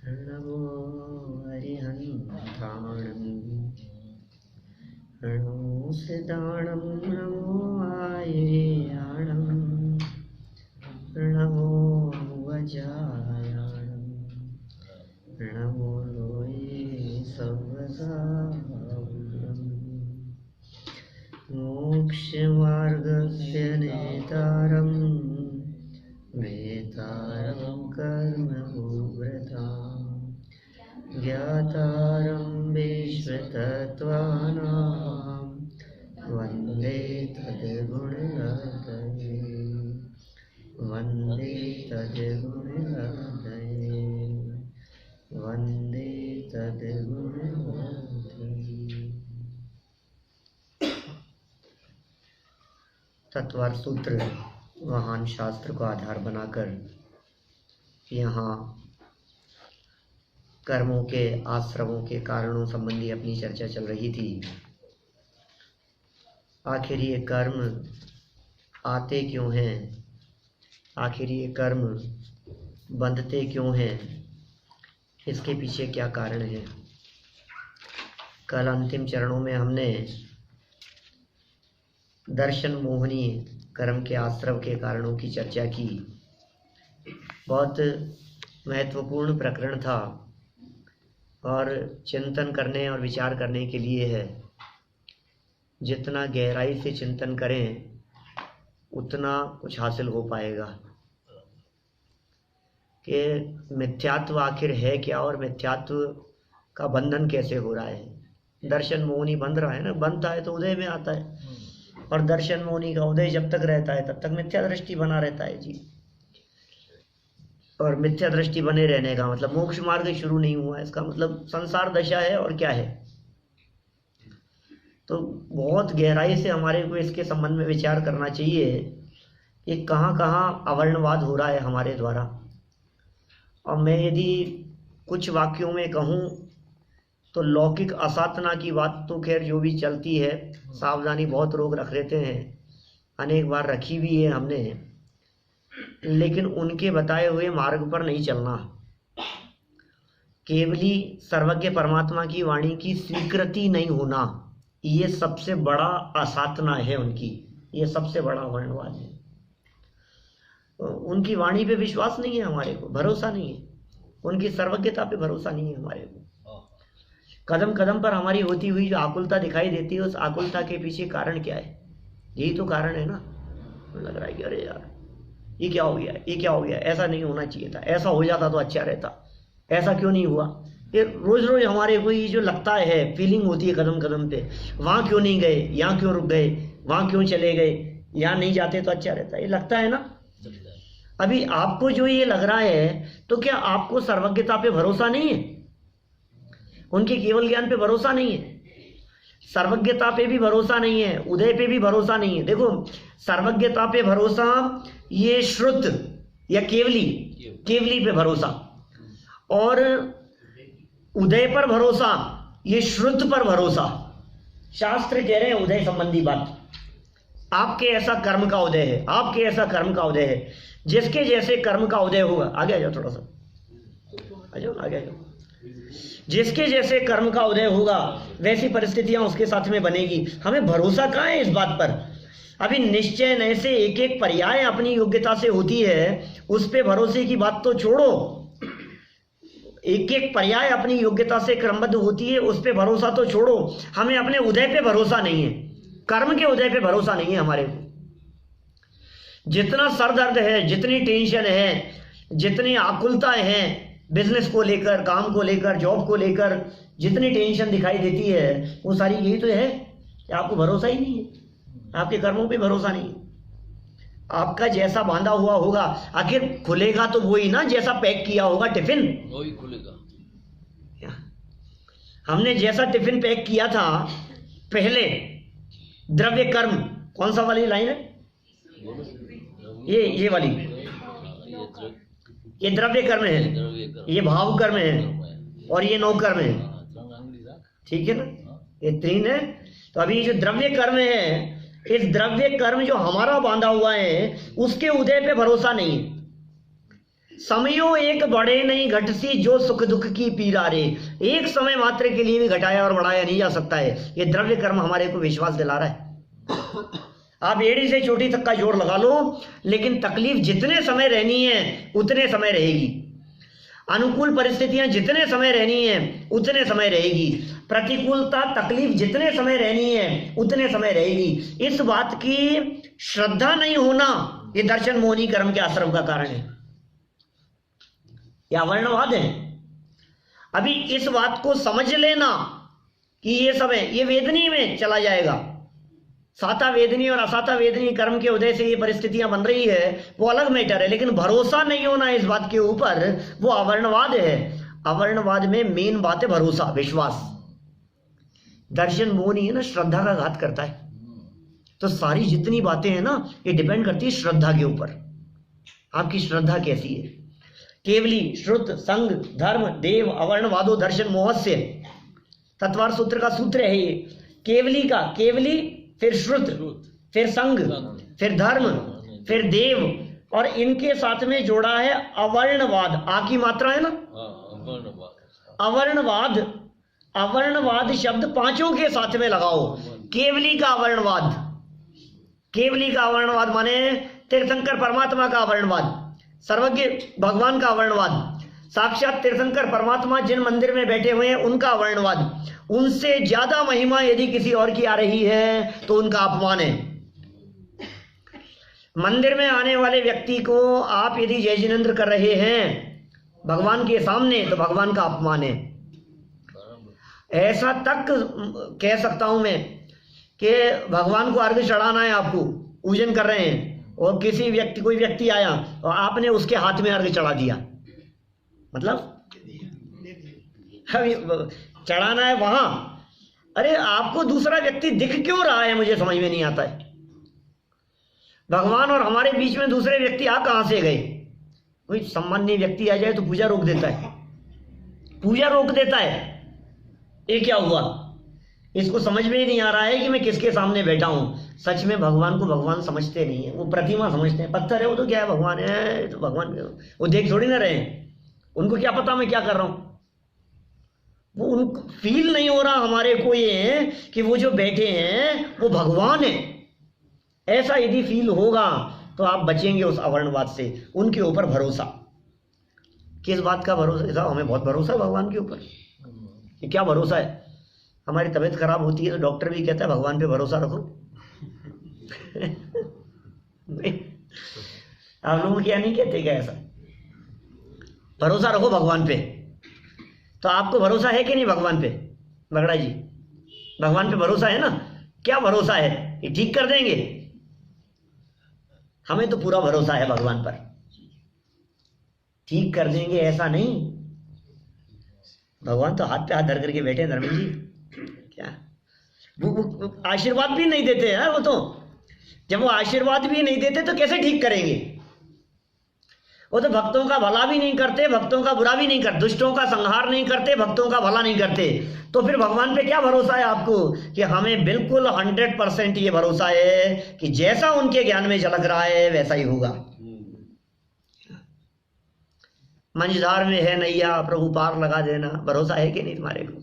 प्रणवो हरिहन्ताणं प्रणवो सिदाणं नमो आयेयाणं प्रणवो वजायाणं प्रणवो लोये सवसावरणं मोक्षमार्गस्य नेतारं वेतारं कर्मभूभृतां ज्ञातारं विश्वतत्त्वानां वन्दे तद्गुणगणये वन्दे तद्गुणगणये वन्दे तद्गुणगणये। तत्वार्थ सूत्र महान शास्त्र को आधार बनाकर यहाँ कर्मों के आश्रमों के कारणों संबंधी अपनी चर्चा चल रही थी। आखिर ये कर्म आते क्यों हैं, आखिर ये कर्म बंधते क्यों हैं, इसके पीछे क्या कारण है। कल अंतिम चरणों में हमने दर्शन मोहनी कर्म के आश्रव के कारणों की चर्चा की। बहुत महत्वपूर्ण प्रकरण था और चिंतन करने और विचार करने के लिए है। जितना गहराई से चिंतन करें उतना कुछ हासिल हो पाएगा कि मिथ्यात्व आखिर है क्या और मिथ्यात्व का बंधन कैसे हो रहा है। दर्शन मोहनी बंध रहा है ना, बंधता है तो उदय में आता है, और दर्शन मोहनी का उदय जब तक रहता है तब तक मिथ्या दृष्टि बना रहता है जी। और मिथ्या दृष्टि बने रहने का मतलब मोक्ष मार्ग शुरू नहीं हुआ, इसका मतलब संसार दशा है और क्या है। तो बहुत गहराई से हमारे को इसके संबंध में विचार करना चाहिए कि कहाँ कहाँ अवर्णवाद हो रहा है हमारे द्वारा। और मैं यदि कुछ वाक्यों में कहूँ तो लौकिक असाधना की बात तो खैर जो भी चलती है, सावधानी बहुत लोग रख लेते हैं, अनेक बार रखी भी है हमने, लेकिन उनके बताए हुए मार्ग पर नहीं चलना। केवली सर्वज्ञ परमात्मा की वाणी की स्वीकृति नहीं होना, ये सबसे बड़ा असाधना है उनकी, ये सबसे बड़ा वर्णवाद है। उनकी वाणी पे विश्वास नहीं है हमारे को, भरोसा नहीं है, उनकी सर्वज्ञता पे भरोसा नहीं है हमारे को। कदम कदम पर हमारी होती हुई जो आकुलता दिखाई देती है, उस आकुलता के पीछे कारण क्या है? यही तो कारण है ना। लग रहा है कि अरे यार ये क्या हो गया, ये क्या हो गया, ऐसा नहीं होना चाहिए था, ऐसा हो जाता तो अच्छा रहता, ऐसा क्यों नहीं हुआ। ये रोज रोज हमारे को ये जो लगता है, फीलिंग होती है कदम कदम पे, वहाँ क्यों नहीं गए, यहाँ क्यों रुक गए, वहाँ क्यों चले गए, यहाँ नहीं जाते तो अच्छा रहता, ये लगता है ना। अभी आपको जो ये लग रहा है तो क्या आपको सर्वज्ञता पे भरोसा नहीं है, उनके केवल ज्ञान पे भरोसा नहीं है, सर्वज्ञता पे भी भरोसा नहीं है, उदय पे भी भरोसा नहीं है। देखो सर्वज्ञता पे भरोसा ये श्रुत या केवली पे भरोसा, और उदय पर भरोसा ये श्रुत पर भरोसा। शास्त्र कह रहे हैं उदय संबंधी बात, आपके ऐसा कर्म का उदय है, आपके ऐसा कर्म का उदय है, जिसके जैसे कर्म का उदय होगा। आगे आ जाओ, थोड़ा सा आ जाओ, आगे आ जाओ। जिसके जैसे कर्म का उदय होगा वैसी परिस्थितियां उसके साथ में बनेगी। हमें भरोसा कहाँ है इस बात पर? अभी निश्चय नए से एक एक पर्याय अपनी योग्यता से होती है, उस पे भरोसे की बात तो छोड़ो। एक एक पर्याय अपनी योग्यता से क्रमबद्ध होती है, उस पे भरोसा तो छोड़ो। हमें अपने उदय पे भरोसा नहीं है, कर्म के उदय पे भरोसा नहीं है हमारे को। जितना सरदर्द है, जितनी टेंशन है, जितनी आकुलताएं हैं, बिजनेस को लेकर, काम को लेकर, जॉब को लेकर जितनी टेंशन दिखाई देती है, वो सारी यही तो है कि आपको भरोसा ही नहीं है, आपके कर्मों पे भरोसा नहीं है। आपका जैसा बांधा हुआ होगा, आखिर खुलेगा तो वही ना जैसा पैक किया होगा टिफिन, वही खुलेगा। हमने जैसा टिफिन पैक किया था पहले, द्रव्य कर्म, कौन सा वाली लाइन है ये वाली, ये द्रव्य कर्म है, ये भाव कर्म है, और ये नौ कर्म है, ठीक है ना, ये तीन है। तो अभी जो द्रव्य कर्म है, इस द्रव्य कर्म जो हमारा बांधा हुआ है उसके उदय पे भरोसा नहीं है। समयो एक बढ़े नहीं घटसी जो सुख दुख की पीरा रे। एक समय मात्र के लिए भी घटाया और बढ़ाया नहीं जा सकता है। ये द्रव्य कर्म हमारे को विश्वास दिला रहा है। आप एड़ी से चोटी तक का जोड़ लगा लो, लेकिन तकलीफ जितने समय रहनी है उतने समय रहेगी। अनुकूल परिस्थितियां जितने समय रहनी है उतने समय रहेगी। प्रतिकूलता तकलीफ जितने समय रहनी है उतने समय रहेगी। इस बात की श्रद्धा नहीं होना ये दर्शन मोहनी कर्म के आश्रम का कारण है। यह वर्णवाद है। अभी इस बात को समझ लेना कि ये सब है, ये वेदनी में चला जाएगा। साता वेदनी और असाता वेदनी कर्म के उदय से ये परिस्थितियां बन रही है, वो अलग मैटर है। लेकिन भरोसा नहीं होना इस बात के ऊपर, वो अवर्णवाद है। अवर्णवाद में मेन बात है भरोसा, विश्वास। दर्शन मोहनी है ना, श्रद्धा का घात करता है। तो सारी जितनी बातें हैं ना, ये डिपेंड करती है श्रद्धा के ऊपर। आपकी श्रद्धा कैसी है? केवली, श्रुत, संग, धर्म, देव, अवर्णवादो दर्शन मोहस्य, तत्वार सूत्र का सूत्र है ये। केवली का केवली, फिर श्रुत, फिर संग, फिर धर्म, फिर देव, और इनके साथ में जोड़ा है अवर्णवाद। आ की मात्रा है ना, अवर्णवाद। अवर्णवाद शब्द पांचों के साथ में लगाओ। केवली का अवर्णवाद, केवली का अवर्णवाद माने तीर्थंकर परमात्मा का अवर्णवाद, सर्वज्ञ भगवान का अवर्णवाद, साक्षात तीर्थंकर परमात्मा जिन मंदिर में बैठे हुए हैं उनका अवर्णवाद। उनसे ज्यादा महिमा यदि किसी और की आ रही है तो उनका अपमान है। मंदिर में आने वाले व्यक्ति को आप यदि जय जिनेंद्र कर रहे हैं भगवान के सामने तो भगवान का अपमान है। ऐसा तक कह सकता हूं मैं कि भगवान को अर्घ्य चढ़ाना है, आपको पूजन कर रहे हैं और किसी व्यक्ति, कोई व्यक्ति आया और आपने उसके हाथ में अर्घ्य चढ़ा दिया, मतलब चढ़ाना है वहां। अरे आपको दूसरा व्यक्ति दिख क्यों रहा है, मुझे समझ में नहीं आता है। भगवान और हमारे बीच में दूसरे व्यक्ति आ कहां से गए? कोई सामान्य व्यक्ति आ जाए तो पूजा रोक देता है, पूजा रोक देता है। ये क्या हुआ? इसको समझ में ही नहीं आ रहा है कि मैं किसके सामने बैठा हूं। सच में भगवान को भगवान समझते नहीं है, वो प्रतिमा समझते हैं। पत्थर है वो तो क्या है, भगवान है तो भगवान, वो देख थोड़ी ना रहे हैं। उनको क्या पता मैं क्या कर रहा हूं। वो उनको फील नहीं हो रहा हमारे को ये कि वो जो बैठे हैं वो भगवान है। ऐसा यदि फील होगा तो आप बचेंगे उस अवर्णवाद से। उनके ऊपर भरोसा, किस बात का भरोसा? हमें बहुत भरोसा है भगवान के ऊपर। ये क्या भरोसा है? हमारी तबीयत खराब होती है तो डॉक्टर भी कहता है भगवान पे भरोसा रखो। आप लोग क्या नहीं कहते क्या ऐसा? भरोसा रखो भगवान पे। तो आपको भरोसा है कि नहीं भगवान पे? बगड़ा जी, भगवान पे भरोसा है ना? क्या भरोसा है? ये ठीक कर देंगे? हमें तो पूरा भरोसा है भगवान पर, ठीक कर देंगे ऐसा नहीं। भगवान तो हाथ पे हाथ धर करके बैठे हैं धर्मेंद्र जी। क्या वो आशीर्वाद भी नहीं देते हैं? वो तो जब वो आशीर्वाद भी नहीं देते तो कैसे ठीक करेंगे? वो तो भक्तों का भला भी नहीं करते, भक्तों का बुरा भी नहीं करते, दुष्टों का संहार नहीं करते, भक्तों का भला नहीं करते। तो फिर भगवान पे क्या भरोसा है आपको? कि हमें बिल्कुल 100% ये भरोसा है कि जैसा उनके ज्ञान में झलक रहा है वैसा ही होगा। मंझधार में है नैया, प्रभु पार लगा देना। भरोसा है कि नहीं तुम्हारे को?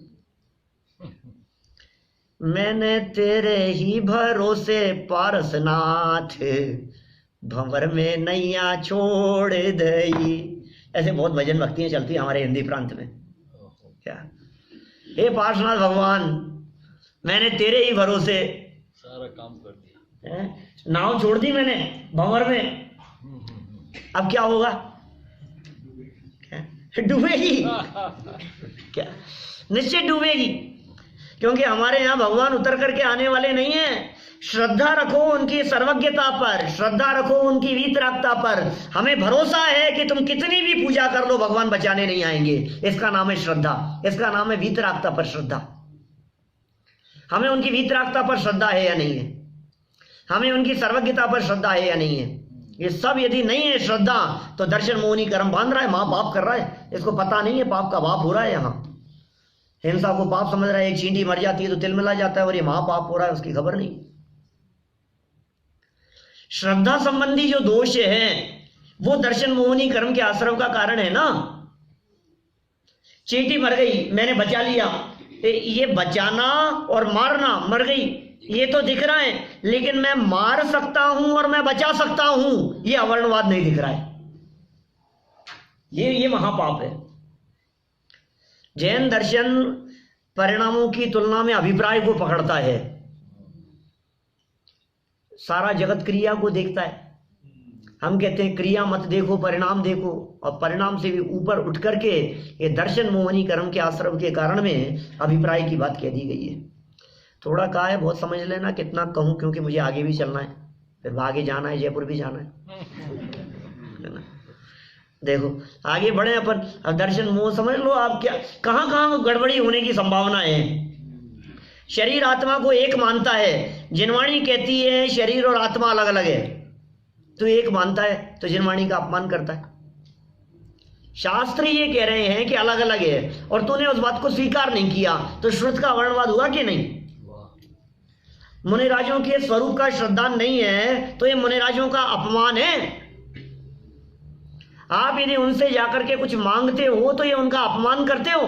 मैंने तेरे ही भरोसे पारसनाथ, भंवर में नैया छोड़ दई। ऐसे बहुत भजन भक्तियां चलती है हमारे हिंदी प्रांत में। क्या? हे पार्श्वनाथ भगवान, मैंने तेरे ही भरोसे सारा काम कर दिया, नाव छोड़ दी मैंने भंवर में। अब क्या होगा? डूबेगी। क्या? निश्चित डूबेगी, क्योंकि हमारे यहाँ भगवान उतर करके आने वाले नहीं है। श्रद्धा रखो उनकी सर्वज्ञता पर, श्रद्धा रखो उनकी वीतरागता पर। हमें भरोसा है कि तुम कितनी भी पूजा कर लो भगवान बचाने नहीं आएंगे। इसका नाम है श्रद्धा, इसका नाम है वीतरागता पर श्रद्धा। हमें उनकी वीतरागता पर श्रद्धा है या नहीं है? हमें उनकी सर्वज्ञता पर श्रद्धा है या नहीं है? ये सब यदि नहीं है श्रद्धा तो दर्शन मोहनी कर्म बांध रहा है, माँ पाप कर रहा है। इसको पता नहीं है पाप का बाप हो रहा है। यहाँ हिंसा को पाप समझ रहा है। एक चींटी मर जाती है तो तिल मिला जाता है और ये महापाप हो रहा है, उसकी खबर नहीं। श्रद्धा संबंधी जो दोष हैं वो दर्शन मोहनी कर्म के आश्रव का कारण है ना। चींटी मर गई, मैंने बचा लिया, ये बचाना और मारना, मर गई ये तो दिख रहा है, लेकिन मैं मार सकता हूं और मैं बचा सकता हूं, ये अवर्णवाद नहीं दिख रहा है। ये महापाप है। जैन दर्शन परिणामों की तुलना में अभिप्राय को पकड़ता है, सारा जगत क्रिया को देखता है। हम कहते हैं क्रिया मत देखो, परिणाम देखो, और परिणाम से भी ऊपर उठ करके ये दर्शन मोहनी कर्म के आश्रव के कारण में अभिप्राय की बात कह दी गई है। थोड़ा कहा है, बहुत समझ लेना कितना कहूं, क्योंकि मुझे आगे भी चलना है, फिर आगे जाना है, जयपुर भी जाना है ना। देखो आगे बढ़े अपन। अब दर्शन मोह समझ लो आप, क्या कहां कहां गड़बड़ी होने की संभावना है। शरीर आत्मा को एक मानता है, जिनवाणी कहती है शरीर और आत्मा अलग अलग है, तो एक मानता है तो जिनवाणी का अपमान करता है। शास्त्र ये कह रहे हैं कि अलग अलग है और तूने उस बात को स्वीकार नहीं किया, तो श्रुत का वर्णवाद हुआ कि नहीं। मुनिराजों के स्वरूप का श्रद्धा नहीं है तो ये मुनिराजों का अपमान है। आप यदि उनसे जाकर के कुछ मांगते हो तो ये उनका अपमान करते हो।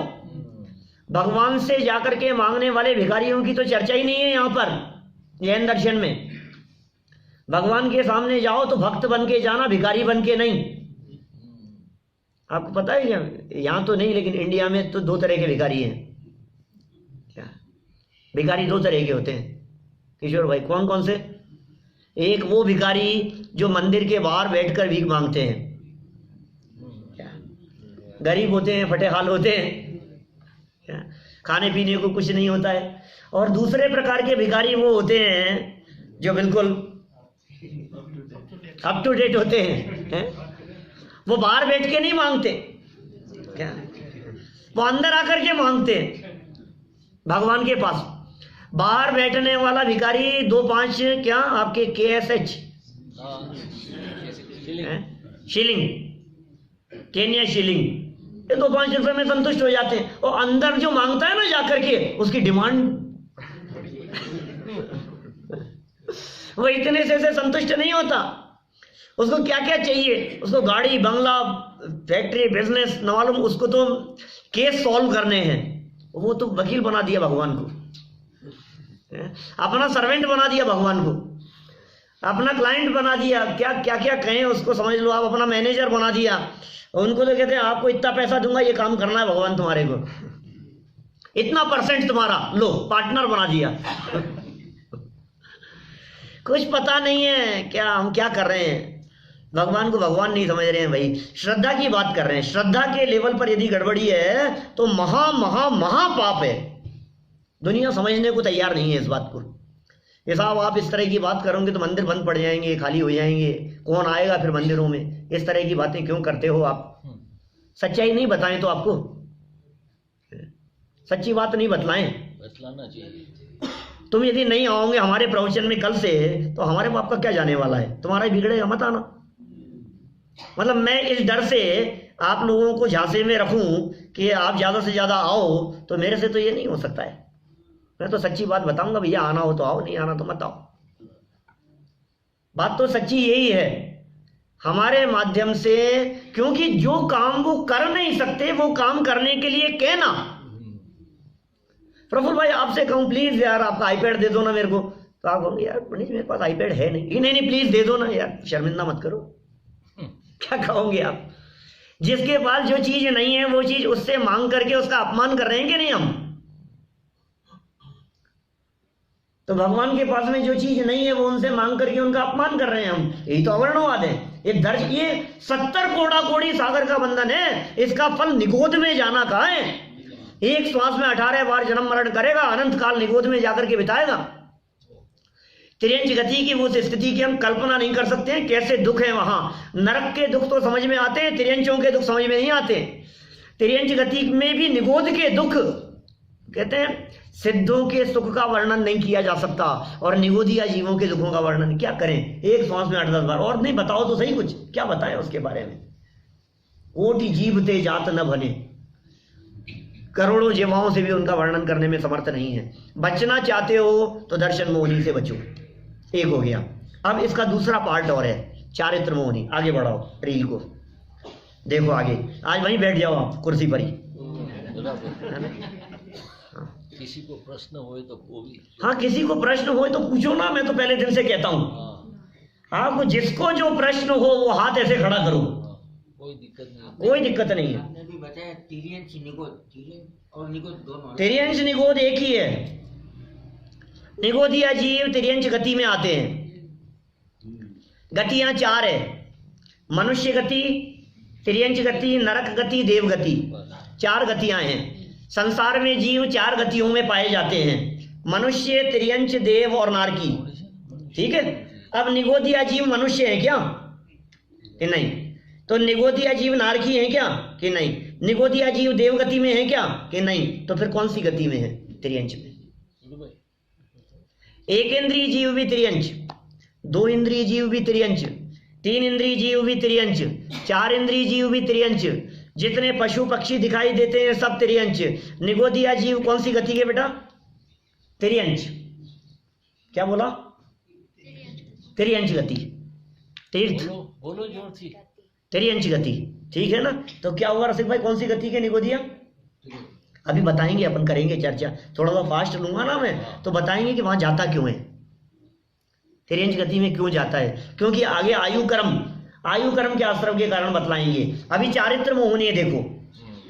भगवान से जाकर के मांगने वाले भिखारियों की तो चर्चा ही नहीं है यहां पर जैन दर्शन में। भगवान के सामने जाओ तो भक्त बन के जाना, भिखारी बन के नहीं। आपको पता है क्या, यहां तो नहीं लेकिन इंडिया में तो दो तरह के भिखारी हैं। क्या भिखारी दो तरह के होते हैं किशोर भाई, कौन कौन से? एक वो भिखारी जो मंदिर के बाहर बैठकर भीख मांगते हैं, गरीब होते हैं, फटे हाल होते हैं, खाने पीने को कुछ नहीं होता है। और दूसरे प्रकार के भिखारी वो होते हैं जो बिल्कुल अप टू डेट होते हैं। वो बाहर बैठ के नहीं मांगते, क्या वो अंदर आकर के मांगते हैं भगवान के पास। बाहर बैठने वाला भिखारी 2-5 क्या आपके KSH शिलिंग, केन्या शिलिंग, ये 2-5 रुपए में संतुष्ट हो जाते हैं। और अंदर जो मांगता है ना जाकर के, उसकी डिमांड वो इतने से संतुष्ट नहीं होता। उसको क्या क्या चाहिए, उसको गाड़ी, बंगला, फैक्ट्री, बिजनेस न मालूम, उसको तो केस सॉल्व करने हैं। वो तो वकील बना दिया भगवान को, अपना सर्वेंट बना दिया भगवान को, अपना क्लाइंट बना दिया, क्या क्या क्या कहें उसको समझ लो आप, अपना मैनेजर बना दिया। उनको तो कहते हैं आपको इतना पैसा दूंगा, ये काम करना है भगवान तुम्हारे को, इतना % तुम्हारा, लो पार्टनर बना दिया। कुछ पता नहीं है क्या हम क्या कर रहे हैं, भगवान को भगवान नहीं समझ रहे हैं भाई। श्रद्धा की बात कर रहे हैं, श्रद्धा के लेवल पर यदि गड़बड़ी है तो महा महा महापाप है। दुनिया समझने को तैयार नहीं है इस बात को। ये साहब आप इस तरह की बात करोगे तो मंदिर बंद पड़ जाएंगे, खाली हो जाएंगे, कौन आएगा फिर मंदिरों में, इस तरह की बातें क्यों करते हो आप। सच्चाई नहीं बताएं तो आपको, सच्ची बात नहीं बतलाना चाहिए। तुम यदि नहीं आओगे हमारे प्रवचन में कल से तो हमारे बाप का क्या जाने वाला है, तुम्हारा ही बिगड़ेगा, मत आना। मतलब मैं इस डर से आप लोगों को झांसे में रखूं कि आप ज्यादा से ज्यादा आओ, तो मेरे से तो ये नहीं हो सकता है। मैं तो सच्ची बात बताऊंगा, भैया आना हो तो आओ, नहीं आना तो मत आओ। बात तो सच्ची यही है हमारे माध्यम से, क्योंकि जो काम वो कर नहीं सकते वो काम करने के लिए कहना। प्रफुल्ल भाई आपसे कहूं प्लीज यार आपका आईपैड दे दो ना मेरे को, तो आप कहोगे यार पंडित मेरे पास आईपैड है नहीं। नहीं प्लीज दे दो ना यार, शर्मिंदा मत करो। क्या कहोगे आप, जिसके पास जो चीज नहीं है वो चीज उससे मांग करके उसका अपमान कर रहे हैं कि नहीं हम। तो भगवान के पास में जो चीज नहीं है वो उनसे मांग करके उनका अपमान कर रहे हैं हम। यही तो अवर्णवाद है। ये 70 कोड़ा कोड़ी सागर का बंधन है, इसका फल निगोद में जाना कहाँ है। एक श्वास में 18 बार जन्म मरण करेगा, अनंत काल निगोद में जाकर के बिताएगा। तिर्यंच गति की वो स्थिति की हम कल्पना नहीं कर सकते हैं, कैसे दुख है वहां। नरक के दुख तो समझ में आते हैं, तिर्यंचों के दुख समझ में नहीं आते। तिर्यंच गति में भी निगोद के दुख, कहते हैं सिद्धों के सुख का वर्णन नहीं किया जा सकता और निगोदिया जीवों के दुखों का वर्णन क्या करें। एक श्वास में 8-10 बार, और नहीं बताओ तो सही, कुछ क्या बताएं उसके बारे में। कोटि जीव ते जात न बने, करोड़ों जीवाओं से भी उनका वर्णन करने में समर्थ नहीं है। बचना चाहते हो तो दर्शन मोहनी से बचो। एक हो गया। अब इसका दूसरा पार्ट और है, चारित्र मोहनी। आगे बढ़ाओ रील को, देखो आगे, आज वहीं बैठ जाओ आप कुर्सी पर ही, है ना? किसी को प्रश्न हो तो वो भी, हाँ किसी को प्रश्न हो तो पूछो ना, मैं तो पहले दिन से कहता हूँ आपको, जिसको जो प्रश्न हो वो हाथ ऐसे खड़ा करो, कोई दिक्कत नहीं, कोई दिक्कत नहीं है। आपने भी बताया तिर्यंश निगोद, तिर्यंश और निगोद दोनों। तिर्यंश निगोद एक ही है। निगोदिया जीव तिर्यंश गति में आते हैं। गतियां 4 है, मनुष्य गति, तिर्यंश गति, नरक गति, देव गति, 4 गतियां हैं। संसार में जीव 4 गतियों में पाए जाते हैं, मनुष्य, तिर्यंश, देव और नारकी। ठीक है। अब निगोदिया जीव मनुष्य है क्या कि नहीं? तो निगोदिया जीव नारकी है क्या कि नहीं? निगोदिया जीव देवगति में है क्या कि नहीं? तो फिर कौन सी गति में है? तिर्यंश में। एक इंद्रिय जीव भी तिर्यंश, 2 इंद्रिय जीव भी तिर्यंश, 3 इंद्रिय जीव भी तिर्यंश, 4 इंद्रिय जीव भी तिर्यंश, जितने पशु पक्षी दिखाई देते हैं सब तिर्यंश। निगोदिया जीव कौन सी गति के बेटा? तिर्यंश। क्या बोला? तिर्यंश गति। तीर्थ, बोलो जोर से। तिर्यंश गति। ठीक है ना? तो क्या हुआ रसिक भाई, कौन सी गति के निगोदिया? अभी बताएंगे, अपन करेंगे चर्चा, थोड़ा सा फास्ट लूंगा ना मैं, तो बताएंगे कि वहां जाता क्यों है, तिर्यंश गति में क्यों जाता है, क्योंकि आगे आयु कर्म के आश्रम के कारण बतलाएंगे। अभी चारित्र मोहनी है, देखो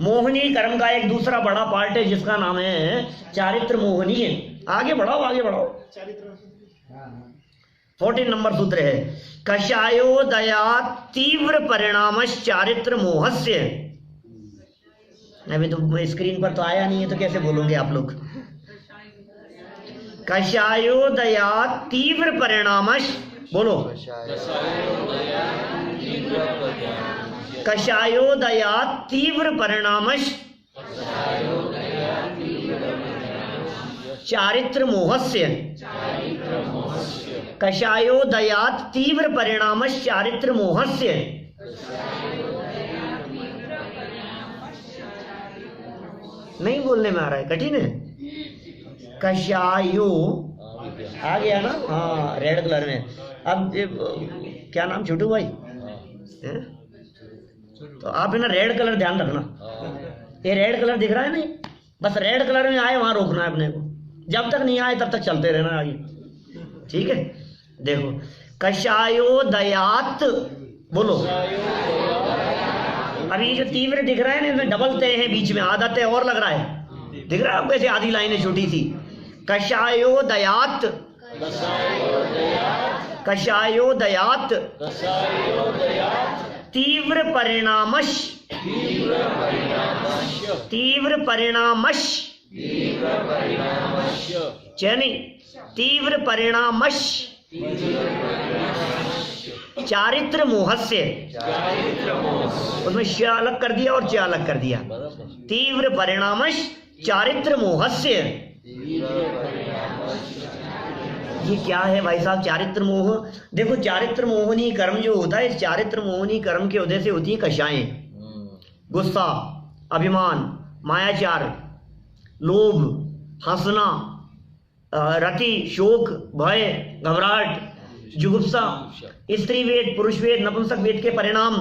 मोहनी कर्म का एक दूसरा बड़ा पार्ट है जिसका नाम है चारित्र मोहनी है। आगे बढ़ाओ, आगे बढ़ाओ। 14 नंबर सूत्र है, कषायोदया तीव्र परिणामश चारित्र मोहस्य। अभी तो स्क्रीन पर तो आया नहीं है, तो कैसे बोलोगे आप लोग? कषायोदया तीव्र परिणामश, बोलो कषायोदया तीव्र परिणामश चारित्र मोहस्य। कषायोदयात् तीव्र परिणामश चारित्र मोहस्य। नहीं बोलने में आ रहा है, कठिन है। कषायो आ गया ना? हाँ, रेड कलर में। अब क्या नाम, छोटू भाई है? तो आप है ना रेड कलर ध्यान रखना, ये रेड कलर दिख रहा है नहीं, बस रेड कलर में आए वहां रोकना है अपने को, जब तक नहीं आए तब तक चलते रहना आगे। ठीक है, देखो कषायोदयात्, बोलो। अभी जो तीव्र दिख रहा है ना, इसमें डबल तय है बीच में, आधा तय और लग रहा है, दिख रहा है आपको? ऐसे आधी लाइन छोटी सी। कषायोदयात्, कषायोदयात् तीव्र परिणामश, तीव्र परिणामश, चैनी तीव्र परिणामश चारित्र मोहस्य। उसमें श अलग कर दिया और च अलग कर दिया। तीव्र परिणामश चारित्र मोहस्य। ये क्या है भाई साहब चारित्र मोह? देखो चारित्र मोहनी कर्म जो होता है, इस चारित्र मोहनी कर्म के उदय से होती है कषाएं, गुस्सा, अभिमान, मायाचार, लोभ, हंसना, रति, शोक, भय, घबराहट, जुगुप्सा, स्त्री वेद, पुरुष वेद, नपुंसक वेद के परिणाम,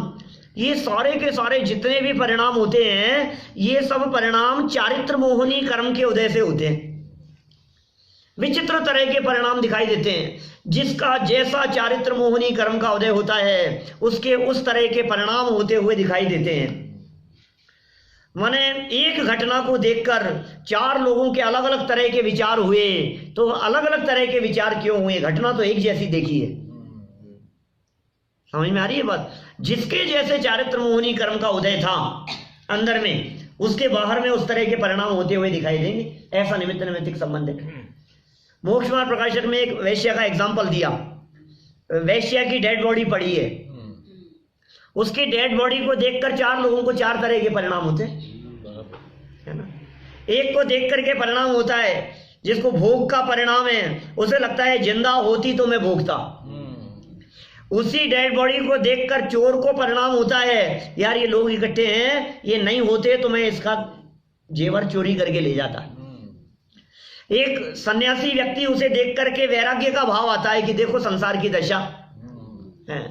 ये सारे के सारे जितने भी परिणाम होते हैं, ये सब परिणाम चारित्र मोहनी कर्म के उदय से होते हैं। विचित्र तरह के परिणाम दिखाई देते हैं। जिसका जैसा चारित्र मोहनी कर्म का उदय होता है, उसके उस तरह के परिणाम होते हुए दिखाई देते हैं। माने एक घटना को देखकर 4 लोगों के अलग अलग तरह के विचार हुए, तो अलग अलग तरह के विचार क्यों हुए? घटना तो एक जैसी देखी है। समझ में आ रही है बात? जिसके जैसे चारित्र मोहनी कर्म का उदय था अंदर में, उसके बाहर में उस तरह के परिणाम होते हुए दिखाई देंगे। ऐसा निमित्त नैमित्तिक संबंध है। मोक्ष मार्ग प्रकाशक में एक वैश्य का एग्जाम्पल दिया। वैश्य की डेड बॉडी पड़ी है, उसकी डेड बॉडी को देखकर 4 लोगों को 4 तरह के परिणाम होते हैं, है ना? एक को देख करके परिणाम होता है जिसको भोग का परिणाम है, उसे लगता है जिंदा होती तो मैं भोगता। उसी डेड बॉडी को देखकर चोर को परिणाम होता है, यार ये लोग इकट्ठे हैं, ये नहीं होते तो मैं इसका जेवर चोरी करके ले जाता। एक सन्यासी व्यक्ति, उसे देख करके वैराग्य का भाव आता है कि देखो संसार की दशा है।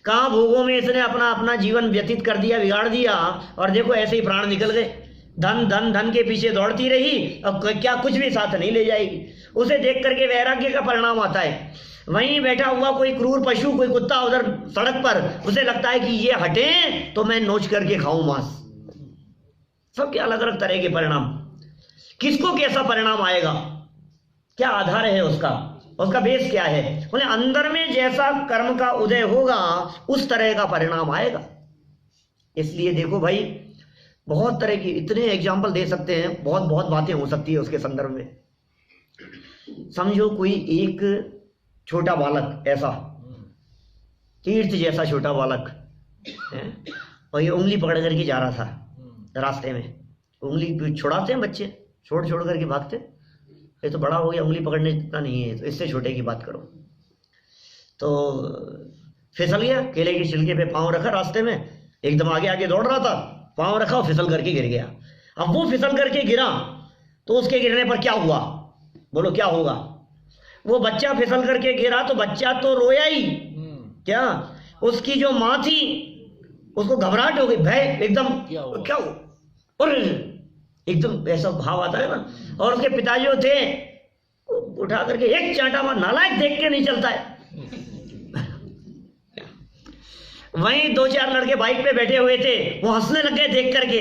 कहाँ भोगों में इसने अपना अपना जीवन व्यतीत कर दिया, बिगाड़ दिया, और देखो ऐसे ही प्राण निकल गए। धन धन धन के पीछे दौड़ती रही, अब क्या कुछ भी साथ नहीं ले जाएगी। उसे देख करके वैराग्य का परिणाम आता है। वहीं बैठा हुआ कोई क्रूर पशु, कोई कुत्ता उधर सड़क पर, उसे लगता है कि ये हटे तो मैं नोच करके खाऊं मांस। सबके अलग अलग तरह के परिणाम। किसको कैसा परिणाम आएगा, क्या आधार है उसका, उसका बेस क्या है? बोले अंदर में जैसा कर्म का उदय होगा उस तरह का परिणाम आएगा। इसलिए देखो भाई, बहुत तरह की, इतने एग्जाम्पल दे सकते हैं, बहुत बहुत बातें हो सकती है उसके संदर्भ में। समझो कोई एक छोटा बालक, ऐसा तीर्थ जैसा छोटा बालक है, और ये उंगली पकड़ करके जा रहा था रास्ते में। उंगली छुड़ाते हैं बच्चे, छोड़ छोड़ करके भागते। ये तो बड़ा हो गया, उंगली पकड़ने जितना नहीं है, तो इससे छोटे की बात करो। तो फिसल गया, केले के छिलके पे पाँव रखा रास्ते में, एकदम आगे आगे दौड़ रहा था, पाँव रखा और फिसल करके गिर गया। अब वो फिसल करके गिरा तो उसके गिरने पर क्या हुआ, बोलो क्या होगा? वो बच्चा फिसल करके गिरा तो बच्चा तो रोया ही, क्या उसकी जो माँ थी उसको घबराहट हो गई, भय एकदम, क्या हो, और एकदम ऐसा भाव आता है ना। और उसके पिता जो थे उठा करके एक चांटा मार, नालायक देख के नहीं चलता है। वहीं दो चार लड़के बाइक पे बैठे हुए थे, वो हंसने लग गए देख करके।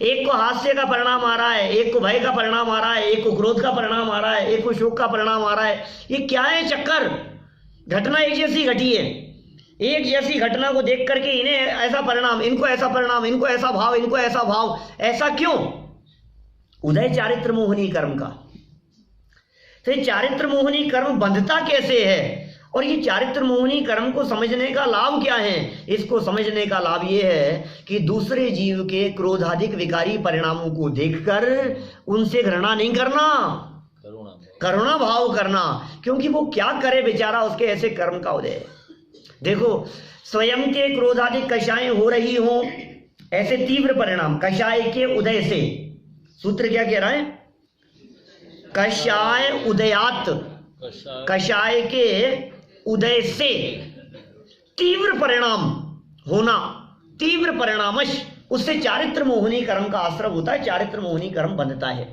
एक को हास्य का परिणाम आ रहा है, एक को भय का परिणाम आ रहा है, एक को क्रोध का परिणाम आ रहा है, एक को शोक का परिणाम आ रहा है। ये क्या है चक्कर? घटना एक जैसी घटी है, एक जैसी घटना को देख करके इन्हें ऐसा परिणाम, इनको ऐसा परिणाम, इनको ऐसा भाव, इनको ऐसा भाव। ऐसा क्यों? उदय चारित्र मोहनी कर्म का। तो ये चारित्र मोहनी कर्म बंधता कैसे है, और ये चारित्र मोहनी कर्म को समझने का लाभ क्या है? इसको समझने का लाभ ये है कि दूसरे जीव के क्रोधाधिक विकारी परिणामों को देखकर उनसे घृणा नहीं करना, करुणा भाव करना। क्योंकि वो क्या करे बेचारा, उसके ऐसे कर्म का उदय है। देखो, स्वयं के क्रोधाधिक कषाय हो रही हो, ऐसे तीव्र परिणाम कषाय के उदय से। सूत्र क्या कह रहा है? कषाय उदयात, कषाय के उदय से तीव्र परिणाम होना, तीव्र परिणामश, उससे चारित्र मोहनी कर्म का आश्रय होता है, चारित्र मोहनी कर्म बंधता है।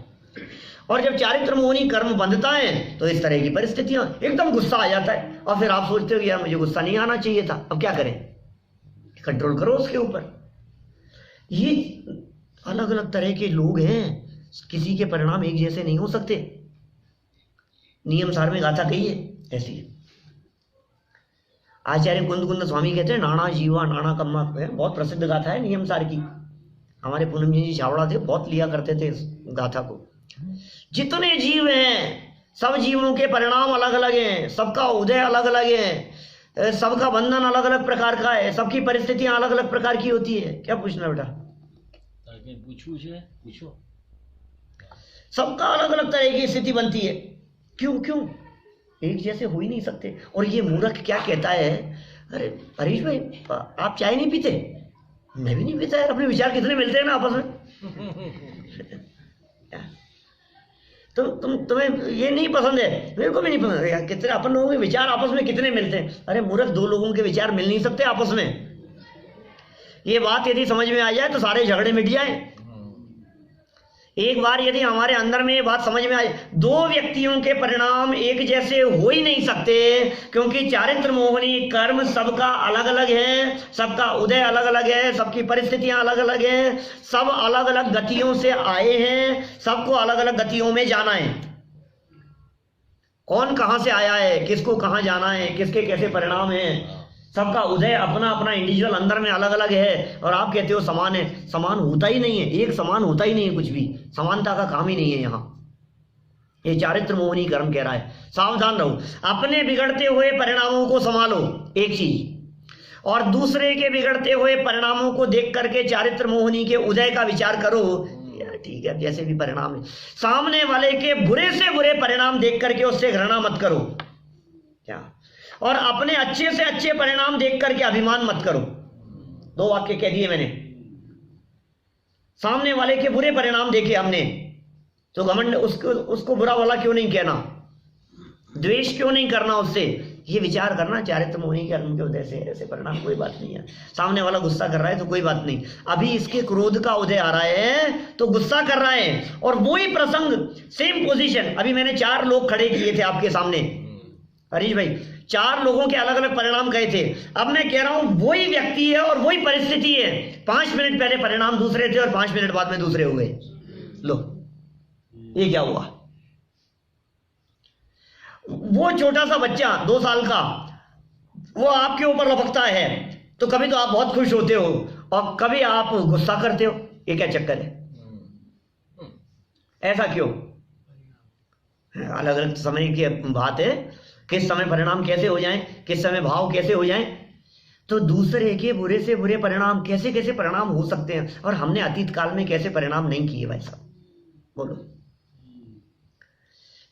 और जब चारित्र मोहनी कर्म बंधता है तो इस तरह की परिस्थितियां, एकदम गुस्सा आ जाता है, और फिर आप सोचते हो यार मुझे गुस्सा नहीं आना चाहिए था, अब क्या करें? कंट्रोल करो उसके ऊपर। ये अलग अलग तरह के लोग हैं, किसी के परिणाम एक जैसे नहीं हो सकते। नियम सार में गाथा कही है ऐसी। आचार्य कुंद कुंद स्वामी कहते हैं, नाना जीवा नाना कम्मा, बहुत प्रसिद्ध गाथा है नियम सार की। हमारे पूनम जी छावड़ा थे, बहुत लिया करते थे इस गाथा को। जितने जीव हैं, सब जीवों के परिणाम अलग अलग हैं, सबका उदय अलग अलग है, सबका बंधन अलग अलग प्रकार का है, सबकी परिस्थितियां अलग अलग प्रकार की होती है। क्या पूछना बेटा? पूछो। सबका अलग अलग तरह की स्थिति बनती है। क्यों एक जैसे हो ही नहीं सकते। और ये मूर्ख क्या कहता है, अरे हरीश भाई आप चाय नहीं पीते? मैं भी नहीं पीता यार, अपने विचार कितने मिलते हैं ना आपस में। तुम्हें ये नहीं पसंद है, मेरे को भी नहीं पसंद यार, कितने अपन लोगों के विचार आपस में कितने मिलते हैं। अरे मूर्ख, दो लोगों के विचार मिल नहीं सकते आपस में। ये बात यदि समझ में आ जाए तो सारे झगड़े मिट जाए। एक बार यदि हमारे अंदर में ये बात समझ में आ जाए, दो व्यक्तियों के परिणाम एक जैसे हो ही नहीं सकते, क्योंकि चारित्र मोहनी कर्म सबका अलग अलग है, सबका उदय अलग अलग है, सबकी परिस्थितियां अलग अलग हैं, सब अलग अलग गतियों से आए हैं, सबको अलग अलग गतियों में जाना है। कौन कहां से आया है, किसको कहां जाना है, किसके कैसे परिणाम हैं, सबका उदय अपना अपना इंडिविजुअल अंदर में अलग अलग है। और आप कहते हो समान है, समान होता ही नहीं है, एक समान होता ही नहीं है, कुछ भी समानता का काम ही नहीं है यहाँ। ये चारित्र मोहनी कर्म कह रहा है, सावधान रहो, अपने बिगड़ते हुए परिणामों को संभालो एक चीज, और दूसरे के बिगड़ते हुए परिणामों को देख करके चारित्र मोहनी के उदय का विचार करो। यार ठीक है, जैसे भी परिणाम है, सामने वाले के बुरे से बुरे परिणाम देख करके उससे घृणा मत करो, क्या, और अपने अच्छे से अच्छे परिणाम देख करके अभिमान मत करो। दो वाक्य कह दिए मैंने। सामने वाले के बुरे परिणाम देखे हमने तो घमंड, उसको बुरा वाला क्यों नहीं कहना, द्वेष क्यों नहीं करना उससे, ये विचार करना, चारित्र मोहिनी कर्म के उदय से ऐसे परिणाम, कोई बात नहीं है। सामने वाला गुस्सा कर रहा है तो कोई बात नहीं, अभी इसके क्रोध का उदय आ रहा है तो गुस्सा कर रहा है, और वही प्रसंग, सेम पोजीशन, अभी मैंने 4 लोग खड़े किए थे आपके सामने हरीश भाई, 4 लोगों के अलग अलग परिणाम कहे थे। अब मैं कह रहा हूं वही व्यक्ति है और वही परिस्थिति है, 5 मिनट पहले परिणाम दूसरे थे और 5 मिनट बाद में दूसरे हो गए। लो ये क्या हुआ? वो छोटा सा बच्चा 2 साल का, वो आपके ऊपर लपकता है तो कभी तो आप बहुत खुश होते हो और कभी आप गुस्सा करते हो, ये क्या चक्कर है? ऐसा क्यों? अलग अलग समय की बात है, किस समय परिणाम कैसे हो जाएं, किस समय भाव कैसे हो जाएं। तो दूसरे के बुरे से बुरे परिणाम, कैसे कैसे परिणाम हो सकते हैं, और हमने अतीत काल में कैसे परिणाम नहीं किए भाई साहब, बोलो।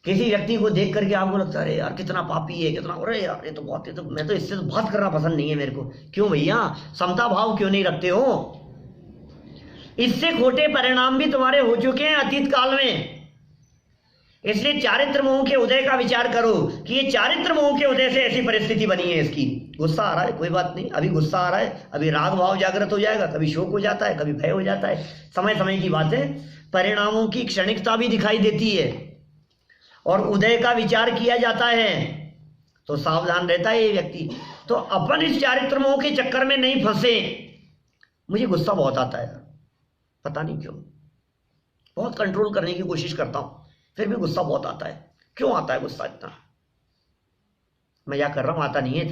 किसी व्यक्ति को देख करके आपको लगता है यार कितना पापी है, कितना, अरे यार ये तो बहुत, ये तो मैं तो इससे तो बात करना पसंद नहीं है मेरे को। क्यों भैया, समता भाव क्यों नहीं रखते हो? इससे खोटे परिणाम भी तुम्हारे हो चुके हैं अतीत काल में। इसलिए चारित्र मोह के उदय का विचार करो कि ये चारित्र मोह के उदय से ऐसी परिस्थिति बनी है इसकी। गुस्सा आ रहा है, कोई बात नहीं, अभी गुस्सा आ रहा है, अभी राग भाव जागृत हो जाएगा, कभी शोक हो जाता है, कभी भय हो जाता है, समय समय की बात है। परिणामों की क्षणिकता भी दिखाई देती है और उदय का विचार किया जाता है, तो सावधान रहता है ये व्यक्ति। तो अपन इस चारित्र मोह के चक्कर में नहीं फंसे। मुझे गुस्सा बहुत आता है, पता नहीं क्यों, बहुत कंट्रोल करने की कोशिश करता हूं, फिर भी गुस्सा बहुत आता है। क्यों आता है गुस्सा इतना? मजाक कर रहा हूं, आता नहीं है